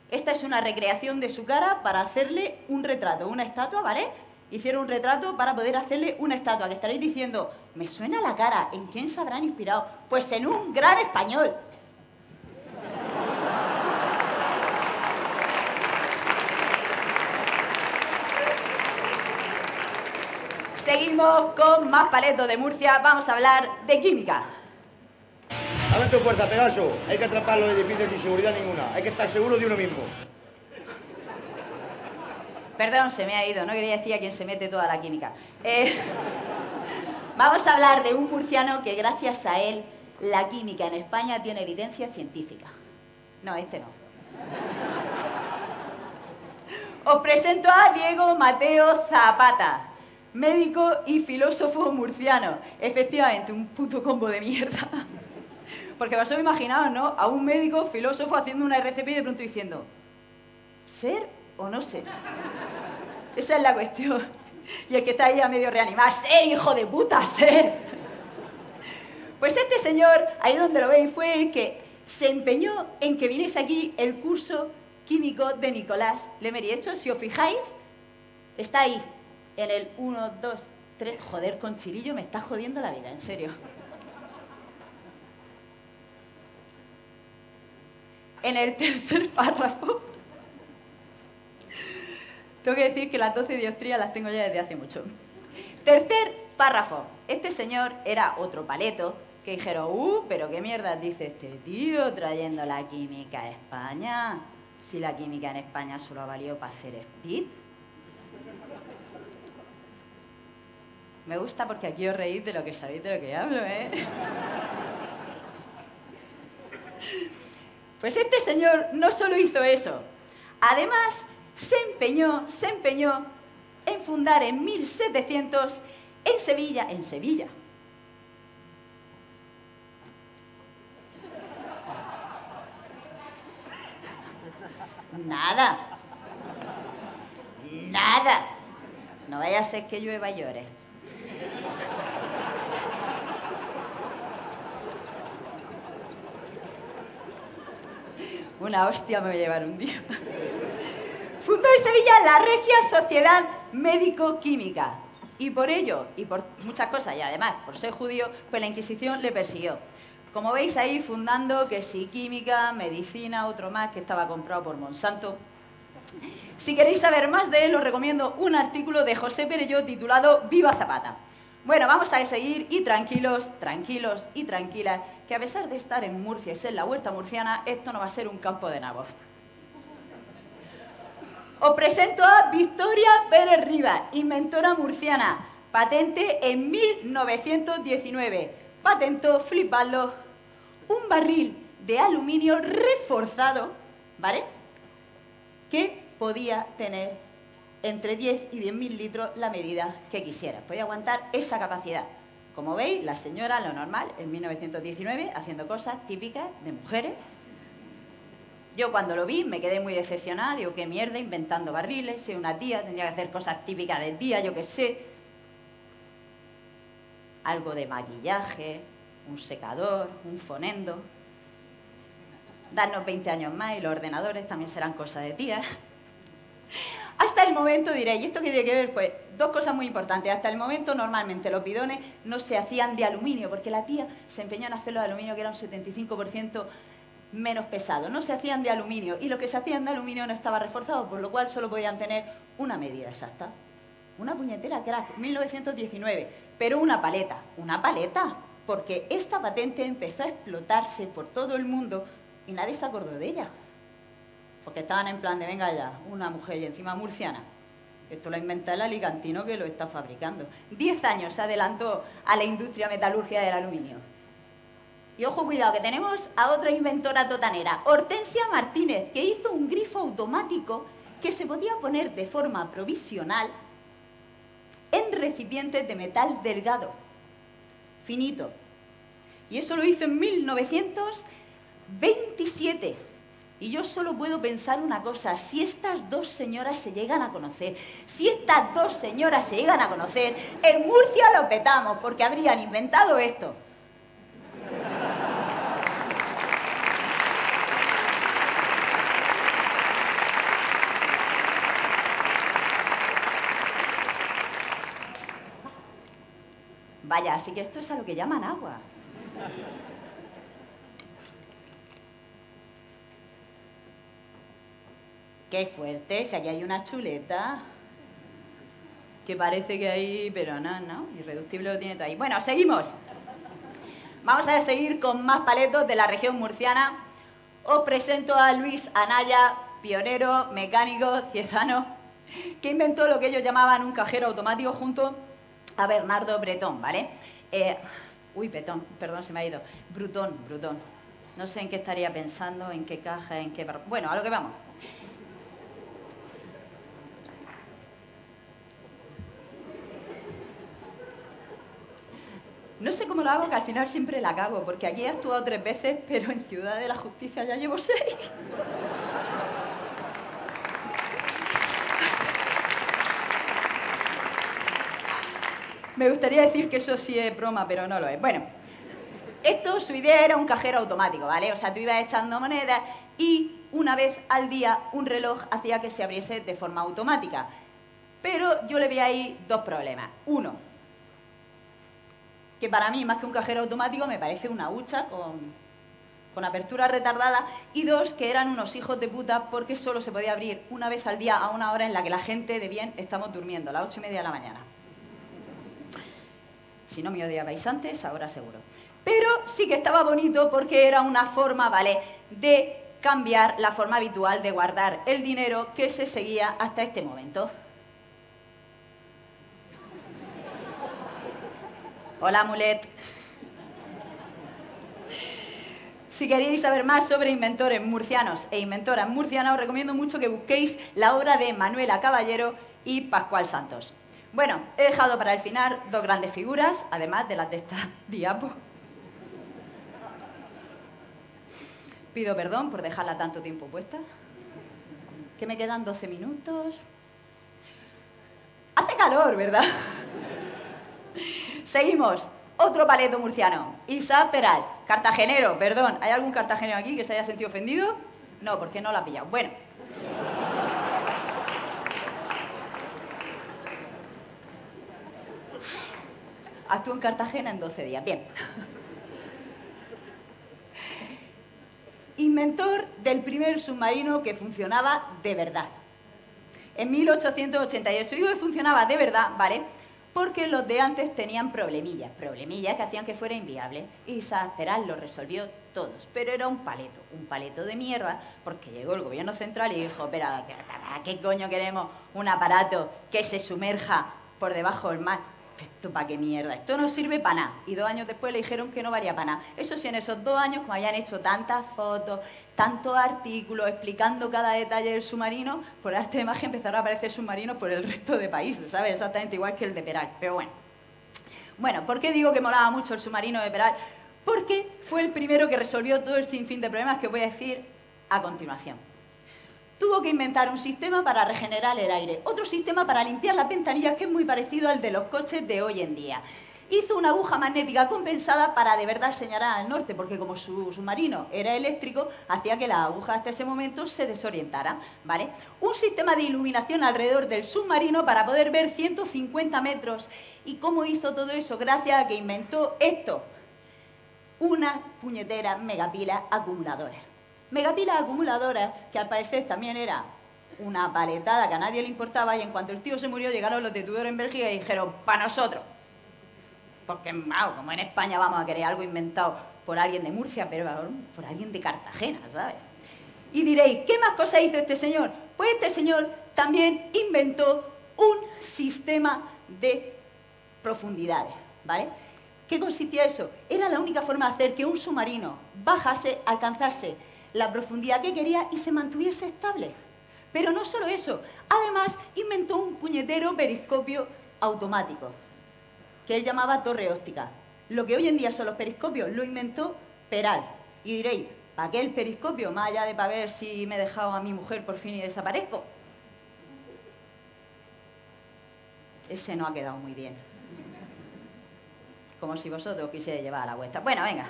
esta es una recreación de su cara para hacerle un retrato, una estatua, ¿vale? Hicieron un retrato para poder hacerle una estatua, que estaréis diciendo, me suena la cara, ¿en quién se habrán inspirado? Pues en un gran español. Seguimos con más paletos de Murcia, vamos a hablar de química. Abre tu puerta, Pegaso. Hay que atrapar los edificios sin seguridad ninguna. Hay que estar seguro de uno mismo. Perdón, se me ha ido, no quería decir a quién se mete toda la química. Vamos a hablar de un murciano que gracias a él la química en España tiene evidencia científica. No, este no. Os presento a Diego Mateo Zapata, médico y filósofo murciano. Efectivamente, un puto combo de mierda. Porque vosotros imaginaos, ¿no? A un médico filósofo haciendo una RCP y de pronto diciendo, ¿ser o no ser? Esa es la cuestión. Y el que está ahí a medio reanimado, ¡ser, hijo de puta, ser! Pues este señor, ahí donde lo veis, fue el que se empeñó en que viniese aquí el curso químico de Nicolás Lemery. Hecho, si os fijáis, está ahí, en el 1, 2, 3... Joder, con Chirillo me está jodiendo la vida, en serio. En el tercer párrafo... Tengo que decir que las 12 dioptrías las tengo ya desde hace mucho. Tercer párrafo. Este señor era otro paleto que dijeron, pero qué mierda dice este tío trayendo la química a España. Si la química en España solo ha valido para hacer speed. Me gusta porque aquí os reís de lo que sabéis de lo que hablo, ¿eh? Pues este señor no solo hizo eso, además se empeñó en fundar en 1700 en Sevilla. Nada. No vaya a ser que llueva y llore. Una hostia me voy a llevar un día. Fundó en Sevilla la Regia Sociedad Médico-Química. Y por ello, y por muchas cosas, y además por ser judío, pues la Inquisición le persiguió. Como veis ahí, fundando que si química, medicina, otro más que estaba comprado por Monsanto. Si queréis saber más de él, os recomiendo un artículo de José Perelló titulado Viva Zapata. Bueno, vamos a seguir y tranquilos, tranquilos y tranquilas, que a pesar de estar en Murcia y ser la Huerta Murciana, esto no va a ser un campo de nabos. Os presento a Victoria Pérez Rivas, inventora murciana, patente en 1919. Patentó, flipadlo, un barril de aluminio reforzado, ¿vale?, que podía tener entre 10 y 10.000 litros la medida que quisiera. Podía aguantar esa capacidad. Como veis, la señora, lo normal, en 1919, haciendo cosas típicas de mujeres. Yo cuando lo vi me quedé muy decepcionada, digo, qué mierda, inventando barriles, soy una tía, tendría que hacer cosas típicas del día, yo qué sé. Algo de maquillaje, un secador, un fonendo. Darnos 20 años más y los ordenadores también serán cosas de tías. Hasta el momento diréis, ¿y esto qué tiene que ver? Pues dos cosas muy importantes. Hasta el momento normalmente los bidones no se hacían de aluminio, porque la tía se empeñó en hacerlo de aluminio, que era un 75% menos pesado. No se hacían de aluminio, y lo que se hacían de aluminio no estaba reforzado, por lo cual solo podían tener una medida exacta. Una puñetera crack, 1919, pero una paleta, porque esta patente empezó a explotarse por todo el mundo y nadie se acordó de ella. Porque estaban en plan de, venga ya, una mujer y encima murciana. Esto lo inventa el alicantino que lo está fabricando. 10 años se adelantó a la industria metalúrgica del aluminio. Y ojo, cuidado, que tenemos a otra inventora totanera, Hortensia Martínez, que hizo un grifo automático que se podía poner de forma provisional en recipientes de metal delgado, finito. Y eso lo hizo en 1927. Y yo solo puedo pensar una cosa, si estas dos señoras se llegan a conocer, en Murcia lo petamos, porque habrían inventado esto. Vaya, así que esto es a lo que llaman agua. Qué fuerte, si aquí hay una chuleta. Que parece que hay, pero no, irreductible lo tiene todo ahí. Bueno, seguimos. Vamos a seguir con más paletos de la región murciana. Os presento a Luis Anaya, pionero, mecánico, ciezano, que inventó lo que ellos llamaban un cajero automático junto a Bernardo Bretón, ¿vale? Perdón, se me ha ido. Brutón. No sé en qué estaría pensando, en qué caja, en qué... Bueno, a lo que vamos. No sé cómo lo hago, que al final siempre la cago, porque aquí he actuado 3 veces, pero en Ciudad de la Justicia ya llevo 6. Me gustaría decir que eso sí es broma, pero no lo es. Bueno, su idea era un cajero automático, ¿vale? O sea, tú ibas echando monedas y una vez al día un reloj hacía que se abriese de forma automática. Pero yo le vi ahí 2 problemas. Uno, que para mí, más que un cajero automático, me parece una hucha con apertura retardada. Y 2, que eran unos hijos de puta porque solo se podía abrir una vez al día a una hora en la que la gente de bien estamos durmiendo, a las 8:30 de la mañana. Si no me odiabais antes, ahora seguro. Pero sí que estaba bonito porque era una forma, ¿vale?, de cambiar la forma habitual de guardar el dinero que se seguía hasta este momento. Hola, Mulet. Si queréis saber más sobre inventores murcianos e inventoras murcianas, os recomiendo mucho que busquéis la obra de Manuela Caballero y Pascual Santos. Bueno, he dejado para el final 2 grandes figuras, además de las de esta diapo. Pido perdón por dejarla tanto tiempo puesta. Que me quedan 12 minutos. Hace calor, ¿verdad? Seguimos. Otro paleto murciano. Isa Peral. Cartagenero, perdón. ¿Hay algún cartagenero aquí que se haya sentido ofendido? No, porque no lo ha pillado. Bueno. Actuó en Cartagena en 12 días. Bien. Inventor del primer submarino que funcionaba de verdad. En 1888. Digo que funcionaba de verdad, ¿vale? porque los de antes tenían problemillas que hacían que fuera inviable. Y Sanz Peral lo resolvió todos, pero era un paleto de mierda, porque llegó el gobierno central y dijo, pero ¿a qué coño queremos un aparato que se sumerja por debajo del mar? ¿Esto para qué mierda? Esto no sirve para nada. Y 2 años después le dijeron que no valía para nada. Eso sí, en esos 2 años, como habían hecho tantas fotos, tantos artículos explicando cada detalle del submarino, por arte de magia empezaron a aparecer submarinos por el resto de países, ¿sabes? Exactamente igual que el de Peral, pero bueno. Bueno, ¿por qué digo que molaba mucho el submarino de Peral? Porque fue el primero que resolvió todo el sinfín de problemas que voy a decir a continuación. Tuvo que inventar un sistema para regenerar el aire, otro sistema para limpiar las ventanillas que es muy parecido al de los coches de hoy en día. Hizo una aguja magnética compensada para de verdad señalar al norte, porque como su submarino era eléctrico, hacía que las agujas hasta ese momento se desorientaran, ¿vale? Un sistema de iluminación alrededor del submarino para poder ver 150 metros. ¿Y cómo hizo todo eso? Gracias a que inventó esto, una puñetera megapila acumuladora. Megapilas acumuladoras, que al parecer también era una paletada que a nadie le importaba, y en cuanto el tío se murió llegaron los de Tudor en Bélgica y dijeron, para nosotros. Porque, como en España vamos a querer algo inventado por alguien de Murcia, pero por alguien de Cartagena, ¿sabes? Y diréis, ¿qué más cosas hizo este señor? Pues este señor también inventó un sistema de profundidades, ¿vale? ¿Qué consistía eso? Era la única forma de hacer que un submarino bajase, alcanzase la profundidad que quería y se mantuviese estable. Pero no solo eso, además inventó un puñetero periscopio automático, que él llamaba torre óptica. Lo que hoy en día son los periscopios lo inventó Peral. Y diréis, ¿para qué el periscopio? Más allá de para ver si me he dejado a mi mujer por fin y desaparezco. Ese no ha quedado muy bien. Como si vosotros quisierais llevar a la vuestra. Bueno, venga.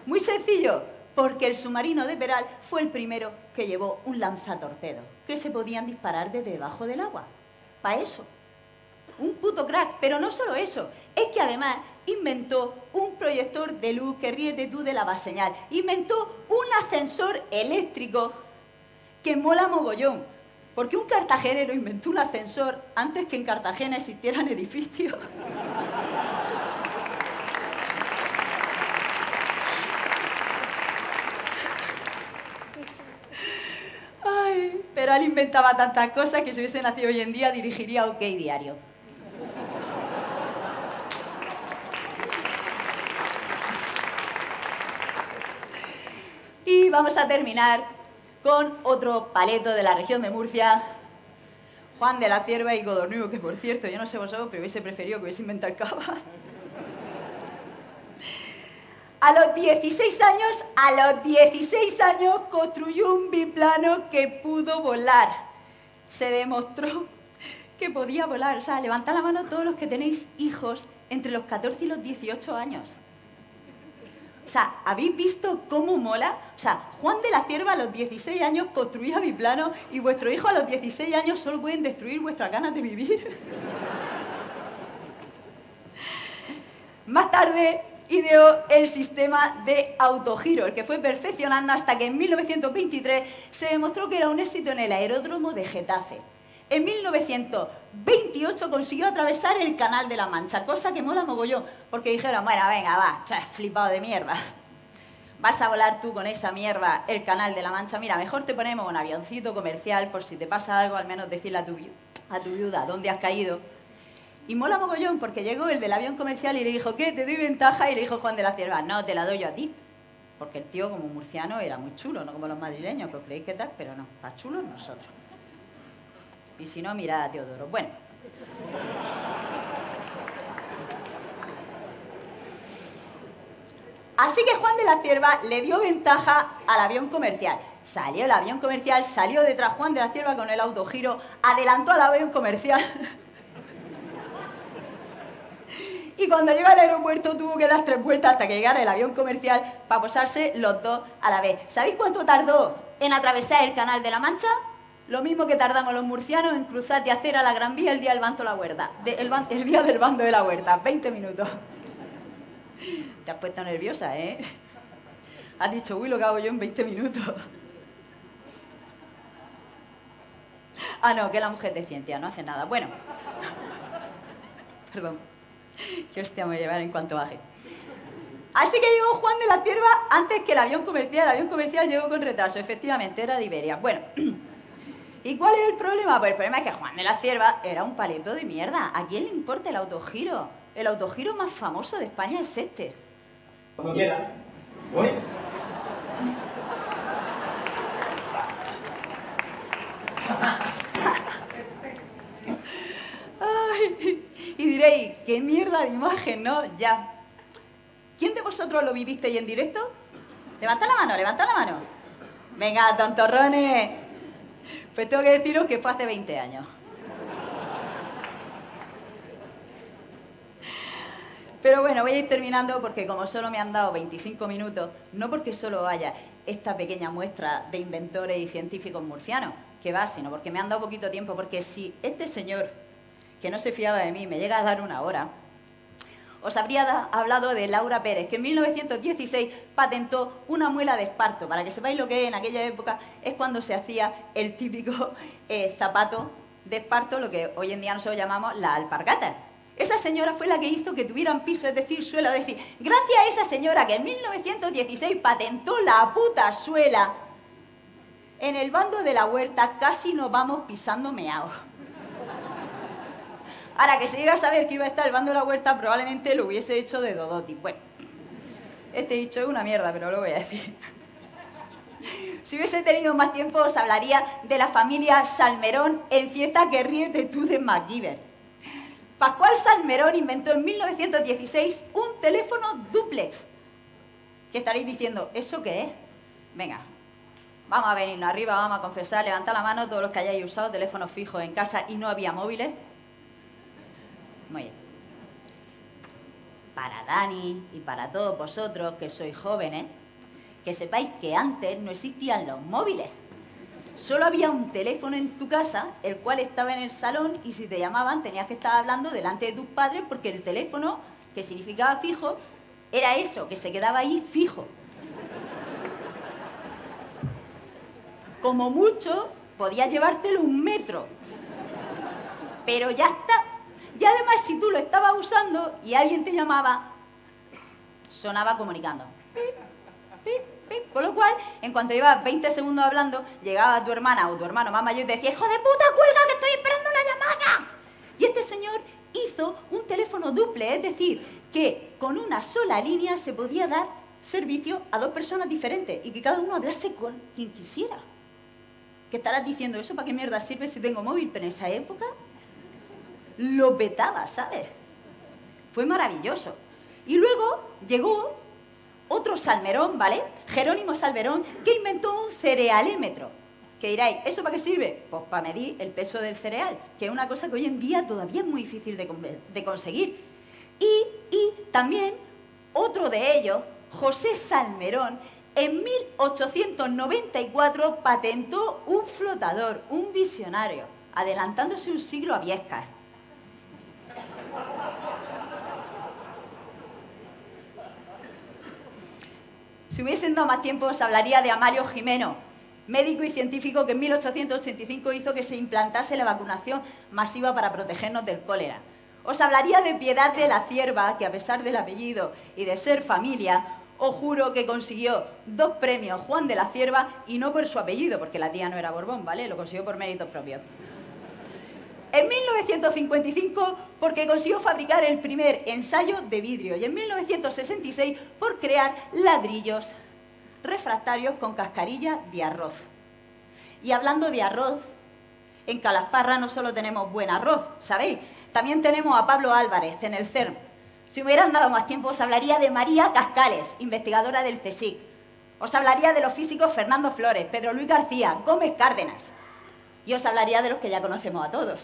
Muy sencillo, porque el submarino de Peral fue el primero que llevó un lanzatorpedos, que se podían disparar desde debajo del agua. Para eso. Un puto crack. Pero no solo eso, es que además inventó un proyector de luz, que ríete tú de la baseñal. Inventó un ascensor eléctrico que mola mogollón. Porque un cartagenero inventó un ascensor antes que en Cartagena existieran edificios. Ay, Peral inventaba tantas cosas que si hubiese nacido hoy en día dirigiría OK Diario. Y vamos a terminar con otro paleto de la región de Murcia, Juan de la Cierva y Codorniu, que por cierto, yo no sé vosotros, pero hubiese preferido que hubiese inventado el cava. A los 16 años construyó un biplano que pudo volar. Se demostró que podía volar. O sea, levantad la mano todos los que tenéis hijos entre los 14 y los 18 años. O sea, ¿habéis visto cómo mola? O sea, Juan de la Cierva a los 16 años construía biplano y vuestro hijo a los 16 años solo pueden destruir vuestras ganas de vivir. Más tarde ideó el sistema de autogiro, el que fue perfeccionando hasta que en 1923 se demostró que era un éxito en el aeródromo de Getafe. En 1928 consiguió atravesar el Canal de la Mancha, cosa que mola mogollón, porque dijeron, bueno, venga, va, flipado de mierda. Vas a volar tú con esa mierda el Canal de la Mancha. Mira, mejor te ponemos un avioncito comercial por si te pasa algo, al menos decirle a tu viuda dónde has caído. Y mola mogollón, porque llegó el del avión comercial y le dijo, ¿qué? ¿Te doy ventaja? Y le dijo Juan de la Cierva, no, te la doy yo a ti. Porque el tío, como murciano, era muy chulo, no como los madrileños, que os creéis que tal, pero no, más chulos nosotros. Y si no, mirad a Teodoro. Bueno. Así que Juan de la Cierva le dio ventaja al avión comercial. Salió el avión comercial, salió detrás Juan de la Cierva con el autogiro, adelantó al avión comercial. Y cuando llegó al aeropuerto tuvo que dar 3 vueltas hasta que llegara el avión comercial para posarse los dos a la vez. ¿Sabéis cuánto tardó en atravesar el Canal de la Mancha? Lo mismo que tardamos los murcianos en cruzar de Acera a la Gran Vía el día del bando de la Huerta. El día del bando de la Huerta, 20 minutos. Te has puesto nerviosa, ¿eh? Has dicho, uy, lo que hago yo en 20 minutos. Ah, no, que la mujer de ciencia no hace nada. Bueno. Perdón. Qué hostia me voy a llevar en cuanto baje. Así que llegó Juan de la Cierva antes que el avión comercial. El avión comercial llegó con retraso, efectivamente, era de Iberia. Bueno, ¿y cuál es el problema? Pues el problema es que Juan de la Cierva era un paleto de mierda. ¿A quién le importa el autogiro? El autogiro más famoso de España es este. Cuando quiera. ¿Voy? Ay, y diréis, qué mierda de imagen, ¿no? Ya. ¿Quién de vosotros lo vivisteis en directo? Levantad la mano, levantad la mano. Venga, tontorrones. Pues tengo que deciros que fue hace 20 años. Pero bueno, voy a ir terminando porque como solo me han dado 25 minutos, no porque solo haya esta pequeña muestra de inventores y científicos murcianos, que va, sino porque me han dado poquito tiempo, porque si este señor, que no se fiaba de mí, me llega a dar una hora, os habría hablado de Laura Pérez, que en 1916 patentó una muela de esparto. Para que sepáis lo que es, en aquella época es cuando se hacía el típico zapato de esparto, lo que hoy en día nosotros llamamos la alpargata. Esa señora fue la que hizo que tuvieran piso, es decir, suela. Es decir, gracias a esa señora que en 1916 patentó la puta suela, en el bando de la huerta casi nos vamos pisando meados. Ahora, que se llega a saber que iba a estar el bando de la huerta, probablemente lo hubiese hecho de Dodoti. Bueno, este dicho es una mierda, pero lo voy a decir. Si hubiese tenido más tiempo, os hablaría de la familia Salmerón en Fiesta que ríete tú de MacGyver. Pascual Salmerón inventó en 1916 un teléfono dúplex. ¿Qué estaréis diciendo? ¿Eso qué es? Venga, vamos a venirnos arriba, vamos a confesar, levantad la mano todos los que hayáis usado teléfonos fijos en casa y no había móviles. Muy bien. Para Dani y para todos vosotros que sois jóvenes, que sepáis que antes no existían los móviles. Solo había un teléfono en tu casa, el cual estaba en el salón, y si te llamaban tenías que estar hablando delante de tus padres, porque el teléfono, que significaba fijo, era eso, que se quedaba ahí fijo. Como mucho, podías llevártelo 1 metro. Pero ya está. Y además, si tú lo estabas usando y alguien te llamaba, sonaba comunicando. Pip, pip, pip. Con lo cual, en cuanto ibas 20 segundos hablando, llegaba tu hermana o tu hermano más mayor y te decía, ¡hijo de puta, cuelga, que estoy esperando una llamada! Y este señor hizo un teléfono duple, es decir, que con una sola línea se podía dar servicio a 2 personas diferentes y que cada uno hablase con quien quisiera. ¿Qué estarás diciendo? ¿Eso para qué mierda sirve si tengo móvil? Pero en esa época lo petaba, ¿sabes? Fue maravilloso. Y luego llegó otro Salmerón, ¿vale? Jerónimo Salmerón, que inventó un cerealémetro. Que diréis, ¿eso para qué sirve? Pues para medir el peso del cereal, que es una cosa que hoy en día todavía es muy difícil de conseguir. Y también otro de ellos, José Salmerón, en 1894 patentó un flotador, un visionario, adelantándose un siglo a Viescas. Si hubiesen dado más tiempo, os hablaría de Amalio Gimeno, médico y científico que en 1885 hizo que se implantase la vacunación masiva para protegernos del cólera. Os hablaría de Piedad de la Cierva, que a pesar del apellido y de ser familia, os juro que consiguió 2 premios Juan de la Cierva y no por su apellido, porque la tía no era Borbón, ¿vale? Lo consiguió por méritos propios. En 1955 porque consiguió fabricar el primer ensayo de vidrio y en 1966 por crear ladrillos refractarios con cascarilla de arroz. Y hablando de arroz, en Calasparra no solo tenemos buen arroz, ¿sabéis? También tenemos a Pablo Álvarez en el CERN. Si me hubieran dado más tiempo os hablaría de María Cascales, investigadora del CSIC. Os hablaría de los físicos Fernando Flores, Pedro Luis García, Gómez Cárdenas. Y os hablaría de los que ya conocemos a todos.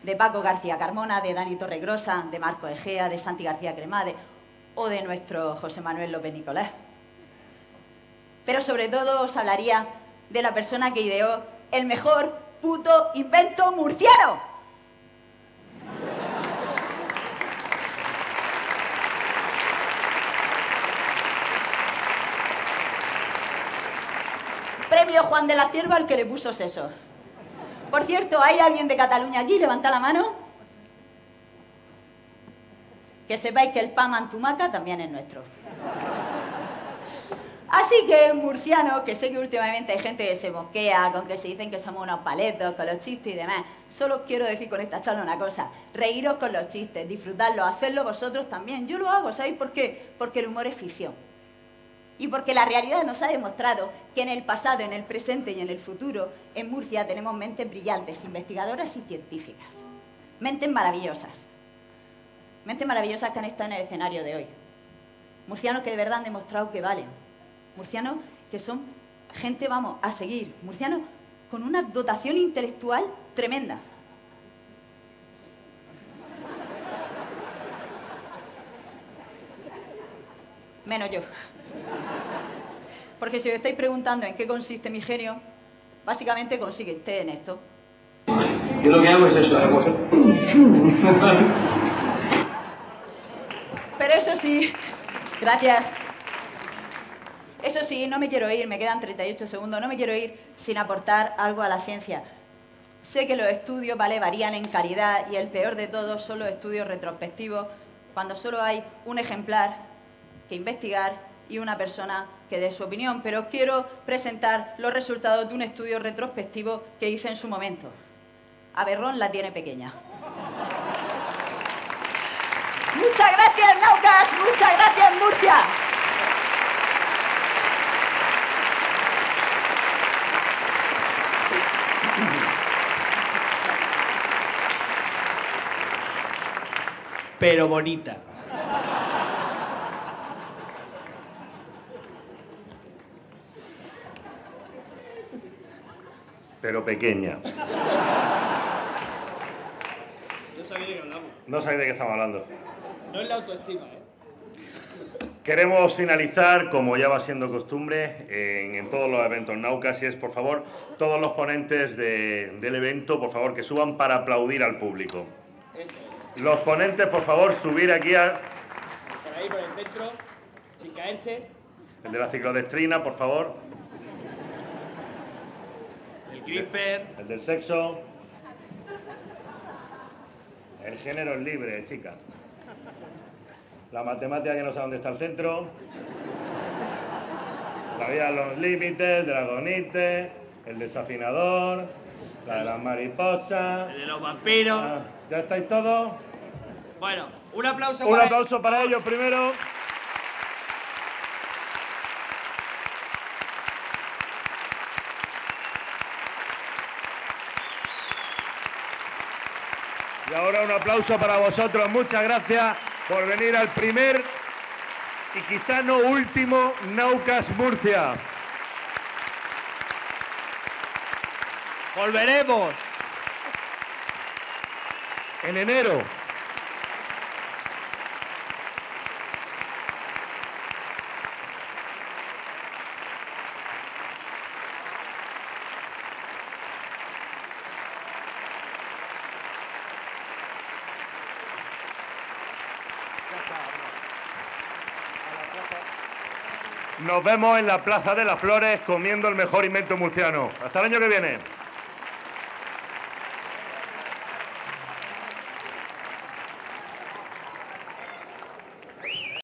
De Paco García Carmona, de Dani Torregrosa, de Marco Egea, de Santi García Cremade o de nuestro José Manuel López Nicolás. Pero sobre todo os hablaría de la persona que ideó el mejor puto invento murciano. Premio Juan de la Cierva al que le puso sesos. Por cierto, ¿hay alguien de Cataluña allí? Levanta la mano. que sepáis que el pan mantumaca también es nuestro. Así que, murcianos, que sé que últimamente hay gente que se mosquea con que se dicen que somos unos paletos, con los chistes y demás, solo quiero decir con esta charla una cosa: reíros con los chistes, disfrutarlos, hacerlo vosotros también. Yo lo hago, ¿sabéis por qué? Porque el humor es ficción. Y porque la realidad nos ha demostrado que en el pasado, en el presente y en el futuro, en Murcia tenemos mentes brillantes, investigadoras y científicas. Mentes maravillosas. Mentes maravillosas que han estado en el escenario de hoy. Murcianos que de verdad han demostrado que valen. Murcianos que son gente, vamos, a seguir. Murcianos con una dotación intelectual tremenda. Menos yo. Porque si os estáis preguntando en qué consiste mi genio, básicamente consiste en esto. Yo lo que hago es eso, Pero eso sí, gracias. Eso sí, no me quiero ir, me quedan 38 segundos, no me quiero ir sin aportar algo a la ciencia. Sé que los estudios, ¿vale?, varían en calidad y el peor de todos son los estudios retrospectivos, cuando solo hay un ejemplar que investigar y una persona que dé su opinión. Pero os quiero presentar los resultados de un estudio retrospectivo que hice en su momento. Averrón la tiene pequeña. Muchas gracias, Naucas, muchas gracias, Murcia. Pero bonita. Pero pequeña. No sabía de qué hablamos. No sabéis de qué estamos hablando. No es la autoestima, ¿eh? Queremos finalizar, como ya va siendo costumbre, en todos los eventos Naucas, y es, por favor, todos los ponentes del evento, por favor, que suban para aplaudir al público. Eso es. Los ponentes, por favor, subir aquí a... Por ahí, por el centro, sin caerse. El de la ciclodestrina, por favor. El CRISPR. El del sexo. El género es libre, chica. La matemática, que no sabe dónde está el centro. La vida de los límites, el dragonite, el desafinador, la de las mariposas. El de los vampiros. Ah, ¿ya estáis todos? Bueno, un aplauso. Un aplauso para ellos primero. Y ahora un aplauso para vosotros. Muchas gracias por venir al primer y quizá no último Naucas Murcia. Volveremos. En enero. Nos vemos en la Plaza de las Flores comiendo el mejor invento murciano. Hasta el año que viene.